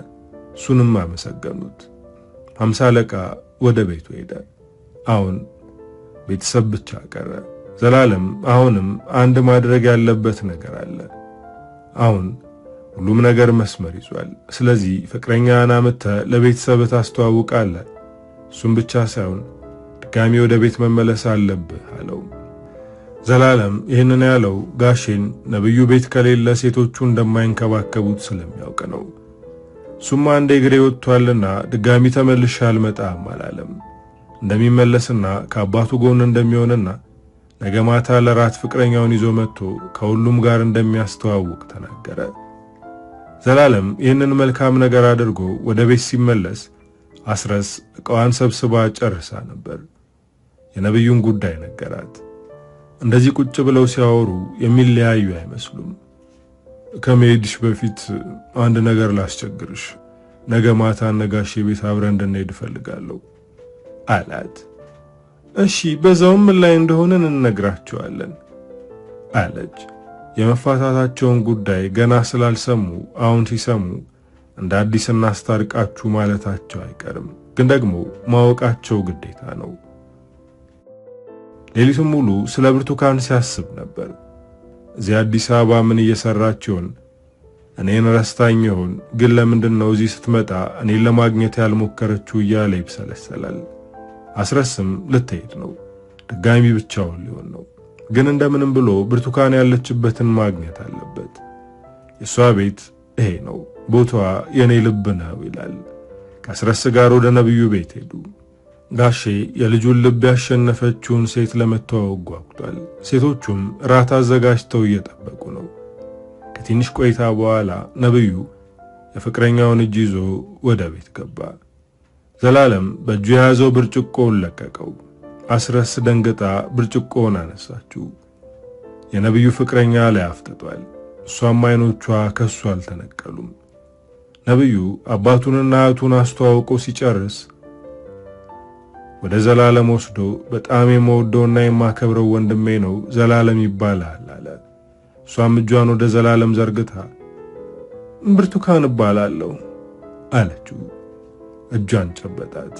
እሱንም አመሰገኑት። 50 አለቃ ወደ ቤቱ ሄደ። አሁን ቤተሰብ ብቻ ቀረ። ዘላለም አሁንም አንድ ማድረግ ያለበት ነገር አለ። አሁን ሁሉም ነገር መስመር ይዟል። ስለዚህ ፍቅረኛን አምጥተህ ለቤተሰብ ታስተዋውቃለህ። እሱም ብቻ ሳይሆን ድጋሚ ወደ ቤት መመለስ አለብህ አለው። ዘላለም ይህንን ያለው ጋሼን ነብዩ ቤት ከሌለ ሴቶቹ እንደማይንከባከቡት ስለሚያውቅ ነው። እሱም አንዴ እግሬ ወጥቷልና ድጋሚ ተመልሼ አልመጣም አላለም። እንደሚመለስና ከአባቱ ጎን እንደሚሆንና ነገ ማታ ለራት ፍቅረኛውን ይዞ መጥቶ ከሁሉም ጋር እንደሚያስተዋውቅ ተናገረ። ዘላለም ይህንን መልካም ነገር አድርጎ ወደ ቤት ሲመለስ አስረስ ዕቃዋን ሰብስባ ጨርሳ ነበር። የነብዩን ጉዳይ ነገራት። እንደዚህ ቁጭ ብለው ሲያወሩ የሚለያዩ አይመስሉም። ከመሄድሽ በፊት አንድ ነገር ላስቸግርሽ፣ ነገ ማታ ነጋሼ ቤት አብረን እንድንሄድ እፈልጋለሁ አላት። እሺ በዛውም ምን ላይ እንደሆነን እንነግራቸዋለን አለች። የመፋታታቸውን ጉዳይ ገና ስላልሰሙ አሁን ሲሰሙ እንደ አዲስ እናስታርቃችሁ ማለታቸው አይቀርም። ግን ደግሞ ማወቃቸው ግዴታ ነው። ሌሊቱን ሙሉ ስለ ብርቱካን ሲያስብ ነበር። እዚህ አዲስ አበባ ምን እየሰራች ይሆን? እኔን ረስታኝ ይሆን? ግን ለምንድነው እዚህ ስትመጣ እኔን ለማግኘት ያልሞከረችው እያለ ይብሰለሰላል። አስረስም ልትሄድ ነው። ድጋሚ ብቻውን ሊሆን ነው። ግን እንደምንም ብሎ ብርቱካን ያለችበትን ማግኘት አለበት። የሷ ቤት ይሄ ነው፣ ቦታዋ የኔ ልብ ነው ይላል። ከአስረስ ጋር ወደ ነብዩ ቤት ሄዱ። ጋሼ የልጁን ልብ ያሸነፈችውን ሴት ለመተዋወቅ ጓጉቷል። ሴቶቹም ራት አዘጋጅተው እየጠበቁ ነው። ከትንሽ ቆይታ በኋላ ነብዩ የፍቅረኛውን እጅ ይዞ ወደ ቤት ገባ። ዘላለም በእጁ የያዘው ብርጭቆውን ለቀቀው። አስረስ ደንግጣ ብርጭቆውን አነሳችው። የነብዩ ፍቅረኛ ላይ አፍጥጧል። እሷም አይኖቿ ከሱ አልተነቀሉም። ነብዩ አባቱንና እህቱን አስተዋውቆ ሲጨርስ ወደ ዘላለም ወስዶ በጣም የምወደውና የማከብረው ወንድሜ ነው፣ ዘላለም ይባላል አለ። እሷም እጇን ወደ ዘላለም ዘርግታ ብርቱካን እባላለሁ አለችው። እጇን ጨበጣት።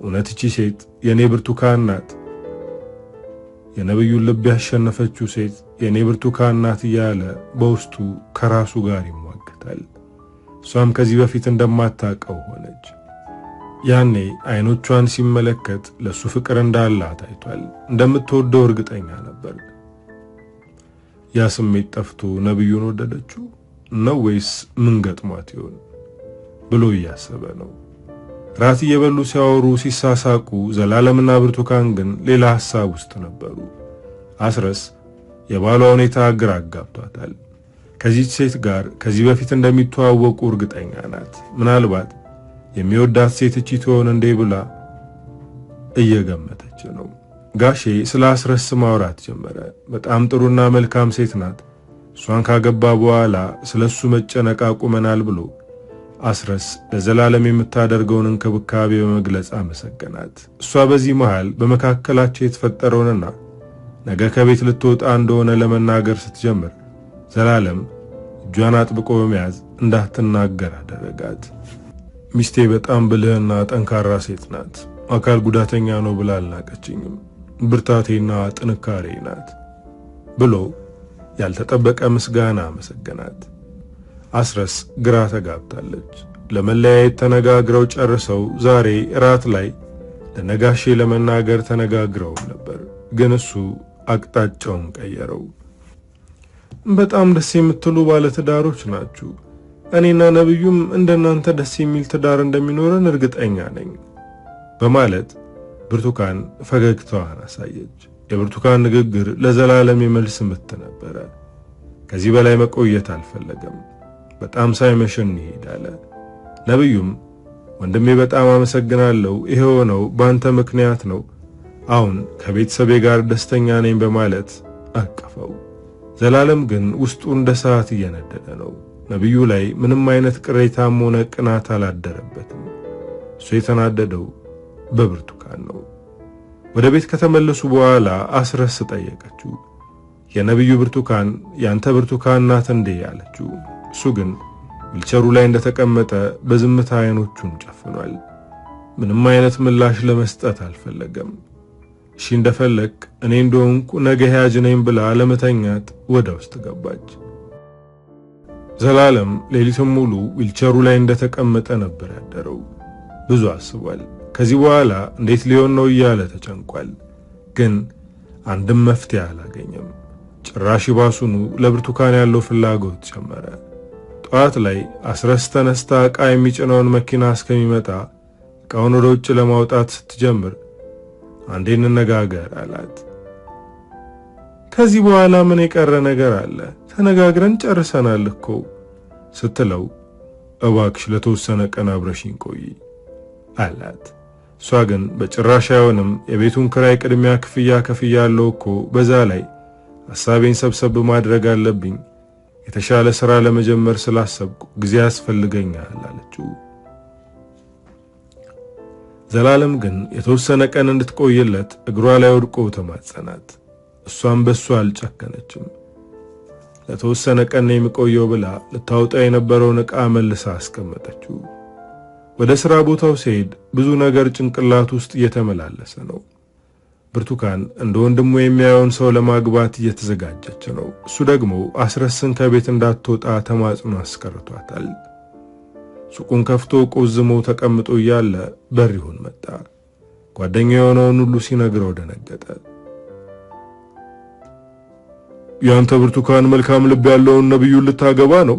እውነት እቺ ሴት የኔ ብርቱካን ናት? የነብዩን ልብ ያሸነፈችው ሴት የኔ ብርቱካን ናት እያለ በውስጡ ከራሱ ጋር ይሟገታል። እሷም ከዚህ በፊት እንደማታውቀው ሆነች። ያኔ አይኖቿን ሲመለከት ለሱ ፍቅር እንዳላት አይቷል። እንደምትወደው እርግጠኛ ነበር። ያ ስሜት ጠፍቶ ነብዩን ወደደችው ነው ወይስ ምን ገጥሟት ይሆን ብሎ እያሰበ ነው። ራት እየበሉ ሲያወሩ ሲሳሳቁ ዘላለምና ብርቱካን ግን ሌላ ሐሳብ ውስጥ ነበሩ። አስረስ የባሏ ሁኔታ ግራ አጋብቷታል። ከዚህ ሴት ጋር ከዚህ በፊት እንደሚተዋወቁ እርግጠኛ ናት። ምናልባት የሚወዳት ሴት እቺ ትሆን እንዴ ብላ እየገመተች ነው። ጋሼ ስለ አስረስ ማውራት ጀመረ። በጣም ጥሩና መልካም ሴት ናት። እሷን ካገባ በኋላ ስለሱ መጨነቅ አቁመናል ብሎ አስረስ ለዘላለም የምታደርገውን እንክብካቤ በመግለጽ አመሰገናት። እሷ በዚህ መሃል በመካከላቸው የተፈጠረውንና ነገ ከቤት ልትወጣ እንደሆነ ለመናገር ስትጀምር ዘላለም እጇን አጥብቆ በመያዝ እንዳትናገር አደረጋት። ሚስቴ በጣም ብልህና ጠንካራ ሴት ናት። አካል ጉዳተኛ ነው ብላ አልናቀችኝም። ብርታቴና ጥንካሬ ናት ብሎ ያልተጠበቀ ምስጋና አመሰገናት። አስረስ ግራ ተጋብታለች። ለመለያየት ተነጋግረው ጨርሰው ዛሬ ራት ላይ ለነጋሼ ለመናገር ተነጋግረው ነበር። ግን እሱ አቅጣጫውን ቀየረው። በጣም ደስ የምትሉ ባለ ትዳሮች ናችሁ። እኔና ነብዩም እንደናንተ ደስ የሚል ትዳር እንደሚኖረን እርግጠኛ ነኝ በማለት ብርቱካን ፈገግታዋን አሳየች። የብርቱካን ንግግር ለዘላለም የመልስ ምት ነበረ። ከዚህ በላይ መቆየት አልፈለገም። በጣም ሳይመሽን ይሄዳል። ነብዩም ወንድሜ በጣም አመሰግናለሁ፣ ይሄው ነው ባንተ ምክንያት ነው። አሁን ከቤተሰቤ ጋር ደስተኛ ነኝ በማለት አቀፈው። ዘላለም ግን ውስጡ እንደ ሰዓት እየነደደ ነው። ነብዩ ላይ ምንም አይነት ቅሬታም ሆነ ቅናት አላደረበትም። እሱ የተናደደው በብርቱካን ነው። ወደ ቤት ከተመለሱ በኋላ አስረስ ጠየቀችው። የነብዩ ብርቱካን ያንተ ብርቱካን ናት እንዴ አለችው። እሱ ግን ዊልቸሩ ላይ እንደተቀመጠ በዝምታ አይኖቹን ጨፍኗል። ምንም አይነት ምላሽ ለመስጠት አልፈለገም። እሺ እንደፈለክ እኔ እንደሆንኩ ነገ ያጅ ነኝ ብላ ለመተኛት ወደ ውስጥ ገባች። ዘላለም ሌሊቱን ሙሉ ዊልቸሩ ላይ እንደተቀመጠ ነበር ያደረው። ብዙ አስቧል። ከዚህ በኋላ እንዴት ሊሆን ነው እያለ ተጨንቋል። ግን አንድም መፍትሄ አላገኘም። ጭራሽ ባሱኑ ለብርቱካን ያለው ፍላጎት ጨመረ። ጠዋት ላይ አስረስ ተነስታ ዕቃ የሚጭነውን መኪና እስከሚመጣ ዕቃውን ወደ ውጭ ለማውጣት ስትጀምር አንዴ እንነጋገር አላት። ከዚህ በኋላ ምን የቀረ ነገር አለ? ተነጋግረን ጨርሰናል እኮ ስትለው እባክሽ ለተወሰነ ቀን አብረሽኝ ቆይ አላት። እሷ ግን በጭራሽ አይሆንም፣ የቤቱን ክራይ ቅድሚያ ክፍያ ከፍያለሁ እኮ፣ በዛ ላይ ሐሳቤን ሰብሰብ ማድረግ አለብኝ፣ የተሻለ ሥራ ለመጀመር ስላሰብኩ ጊዜ ያስፈልገኛል አለችው። ዘላለም ግን የተወሰነ ቀን እንድትቆይለት እግሯ ላይ ወድቆ ተማጸናት። እሷም በሷ አልጨከነችም። ለተወሰነ ቀን የሚቆየው ብላ ልታወጣ የነበረውን ዕቃ መልሳ አስቀመጠችው። ወደ ሥራ ቦታው ሲሄድ ብዙ ነገር ጭንቅላት ውስጥ እየተመላለሰ ነው። ብርቱካን እንደ ወንድሙ የሚያየውን ሰው ለማግባት እየተዘጋጀች ነው። እሱ ደግሞ አስረስን ከቤት እንዳትወጣ ተማጽኖ አስቀርቷታል። ሱቁን ከፍቶ ቆዝሞ ተቀምጦ እያለ በሪሁን መጣ። ጓደኛው የሆነውን ሁሉ ሲነግረው ደነገጠ። ያንተ ብርቱካን መልካም ልብ ያለውን ነብዩን ልታገባ ነው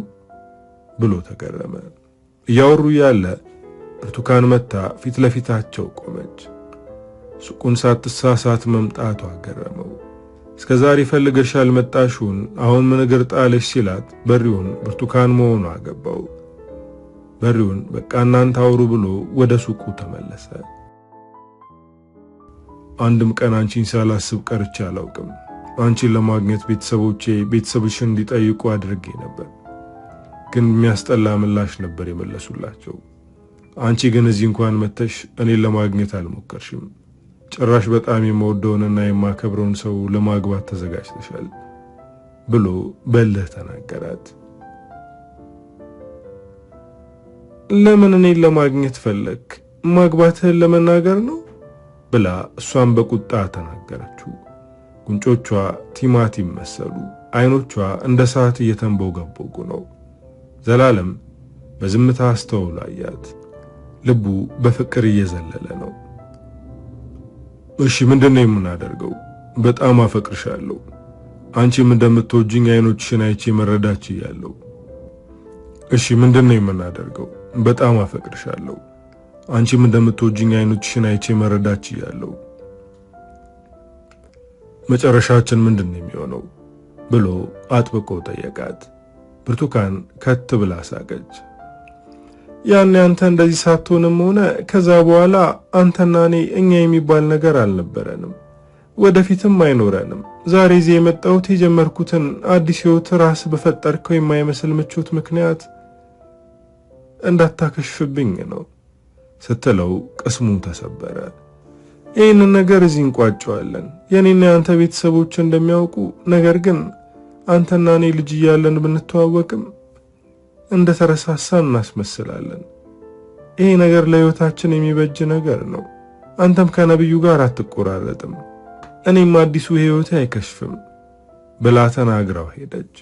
ብሎ ተገረመ። እያወሩ ያለ ብርቱካን መታ ፊት ለፊታቸው ቆመች። ሱቁን ሳትሳሳት መምጣቷ ገረመው። እስከዛሬ ፈልገሽ ያልመጣሽውን አሁን ምን እግር ጣለሽ ሲላት በሪሁን ብርቱካን መሆኗ ገባው። በሪሁን በቃ እናንተ አውሩ ብሎ ወደ ሱቁ ተመለሰ። አንድም ቀን አንቺን ሳላስብ ቀርቼ አላውቅም። አንቺን ለማግኘት ቤተሰብሽን እንዲጠይቁ አድርጌ ነበር፣ ግን የሚያስጠላ ምላሽ ነበር የመለሱላቸው። አንቺ ግን እዚህ እንኳን መተሽ እኔን ለማግኘት አልሞከርሽም። ጭራሽ በጣም የምወደውንና የማከብረውን ሰው ለማግባት ተዘጋጅተሻል ብሎ በልህ ተናገራት። ለምን እኔን ለማግኘት ፈለክ? ማግባትህን ለመናገር ነው ብላ እሷን በቁጣ ተናገረችው። ጉንጮቿ ቲማቲም መሰሉ፣ አይኖቿ እንደ ሰዓት እየተንቦገቦጉ ነው። ዘላለም በዝምታ አስተውሎ አያት። ልቡ በፍቅር እየዘለለ ነው። እሺ ምንድነው የምናደርገው? በጣም አፈቅርሻለሁ። አንቺም እንደምትወጂኝ አይኖችሽን አይቼ መረዳት ችያለሁ። እሺ ምንድነው የምናደርገው? በጣም አፈቅርሻለሁ። አንቺም እንደምትወጂኝ አይኖችሽን አይቼ መረዳት ችያለሁ። መጨረሻችን ምንድነው የሚሆነው ብሎ አጥብቆ ጠየቃት። ብርቱካን ከት ብላ ሳቀች። ያኔ አንተ እንደዚህ ሳትሆንም ሆነ ከዛ በኋላ አንተና እኛ የሚባል ነገር አልነበረንም፣ ወደፊትም አይኖረንም። ዛሬ እዚህ የመጣሁት የጀመርኩትን አዲስ ሕይወት ራስ በፈጠርከው የማይመስል ምቾት ምክንያት እንዳታከሽፍብኝ ነው ስትለው ቅስሙ ተሰበረ። ይህንን ነገር እዚህ እንቋጨዋለን። የኔና የአንተ ቤተሰቦች እንደሚያውቁ፣ ነገር ግን አንተና እኔ ልጅ እያለን ብንተዋወቅም እንደ ተረሳሳን እናስመስላለን። ይሄ ነገር ለሕይወታችን የሚበጅ ነገር ነው። አንተም ከነብዩ ጋር አትቆራረጥም፣ እኔም አዲሱ ሕይወቴ አይከሽፍም ብላ ተናግራው ሄደች።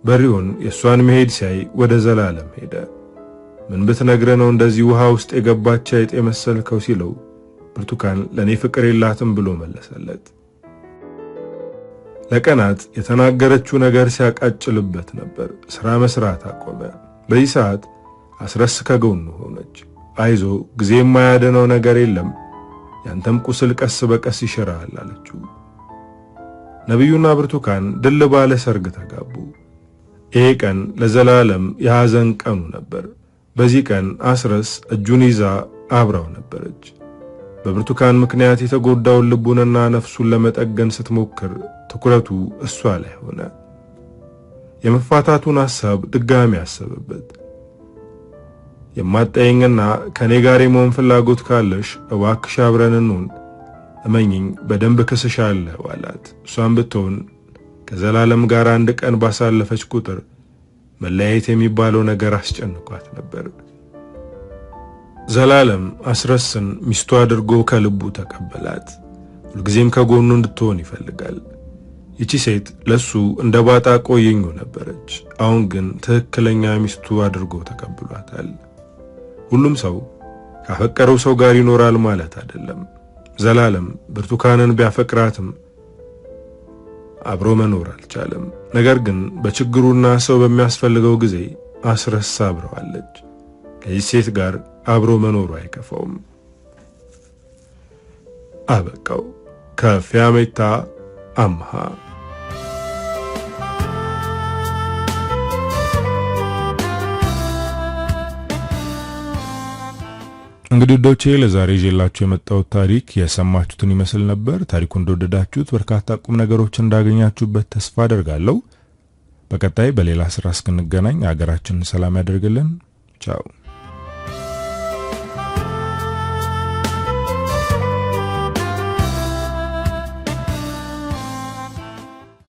በሪሁን የእሷን መሄድ ሲያይ ወደ ዘላለም ሄደ። ምን ብትነግረ ነው እንደዚህ ውሃ ውስጥ የገባች አይጥ የመሰልከው ሲለው ብርቱካን ለኔ ፍቅር የላትም ብሎ መለሰለት። ለቀናት የተናገረችው ነገር ሲያቃጭልበት ነበር። ስራ መስራት አቆመ። በዚህ ሰዓት አስረስ ከጎኑ ሆነች። አይዞ ጊዜ የማያድነው ነገር የለም፣ ያንተም ቁስል ቀስ በቀስ ይሽራል አለችው። ነብዩና ብርቱካን ድል ባለ ሰርግ ተጋቡ። ይሄ ቀን ለዘላለም የሐዘን ቀኑ ነበር። በዚህ ቀን አስረስ እጁን ይዛ አብራው ነበረች። በብርቱካን ምክንያት የተጎዳውን ልቡንና ነፍሱን ለመጠገን ስትሞክር ትኩረቱ እሷ ላይ ሆነ። የመፋታቱን ሐሳብ ድጋሚ አሰበበት። የማጠየኝና ከኔ ጋር የመሆን ፍላጎት ካለሽ እባክሽ አብረን እንሁን፣ እመኝኝ በደንብ ክስሻለሁ አላት። እሷም ብትሆን ከዘላለም ጋር አንድ ቀን ባሳለፈች ቁጥር መለያየት የሚባለው ነገር አስጨንቋት ነበር። ዘላለም አስረስን ሚስቱ አድርጎ ከልቡ ተቀበላት። ሁልጊዜም ከጎኑ እንድትሆን ይፈልጋል። ይቺ ሴት ለሱ እንደ ባጣ ቆየኙ ነበረች። አሁን ግን ትክክለኛ ሚስቱ አድርጎ ተቀብሏታል። ሁሉም ሰው ካፈቀረው ሰው ጋር ይኖራል ማለት አይደለም። ዘላለም ብርቱካንን ቢያፈቅራትም አብሮ መኖር አልቻለም። ነገር ግን በችግሩና ሰው በሚያስፈልገው ጊዜ አስረስ አብረዋለች። ከዚህ ሴት ጋር አብሮ መኖሩ አይከፋውም። አበቃው። ከፊያሜታ አምሃ። እንግዲህ ዶቼ ለዛሬ ይዤላችሁ የመጣሁት ታሪክ የሰማችሁትን ይመስል ነበር። ታሪኩን እንደወደዳችሁት በርካታ ቁም ነገሮችን እንዳገኛችሁበት ተስፋ አደርጋለሁ። በቀጣይ በሌላ ስራ እስክንገናኝ ሀገራችንን ሰላም ያደርግልን። ቻው።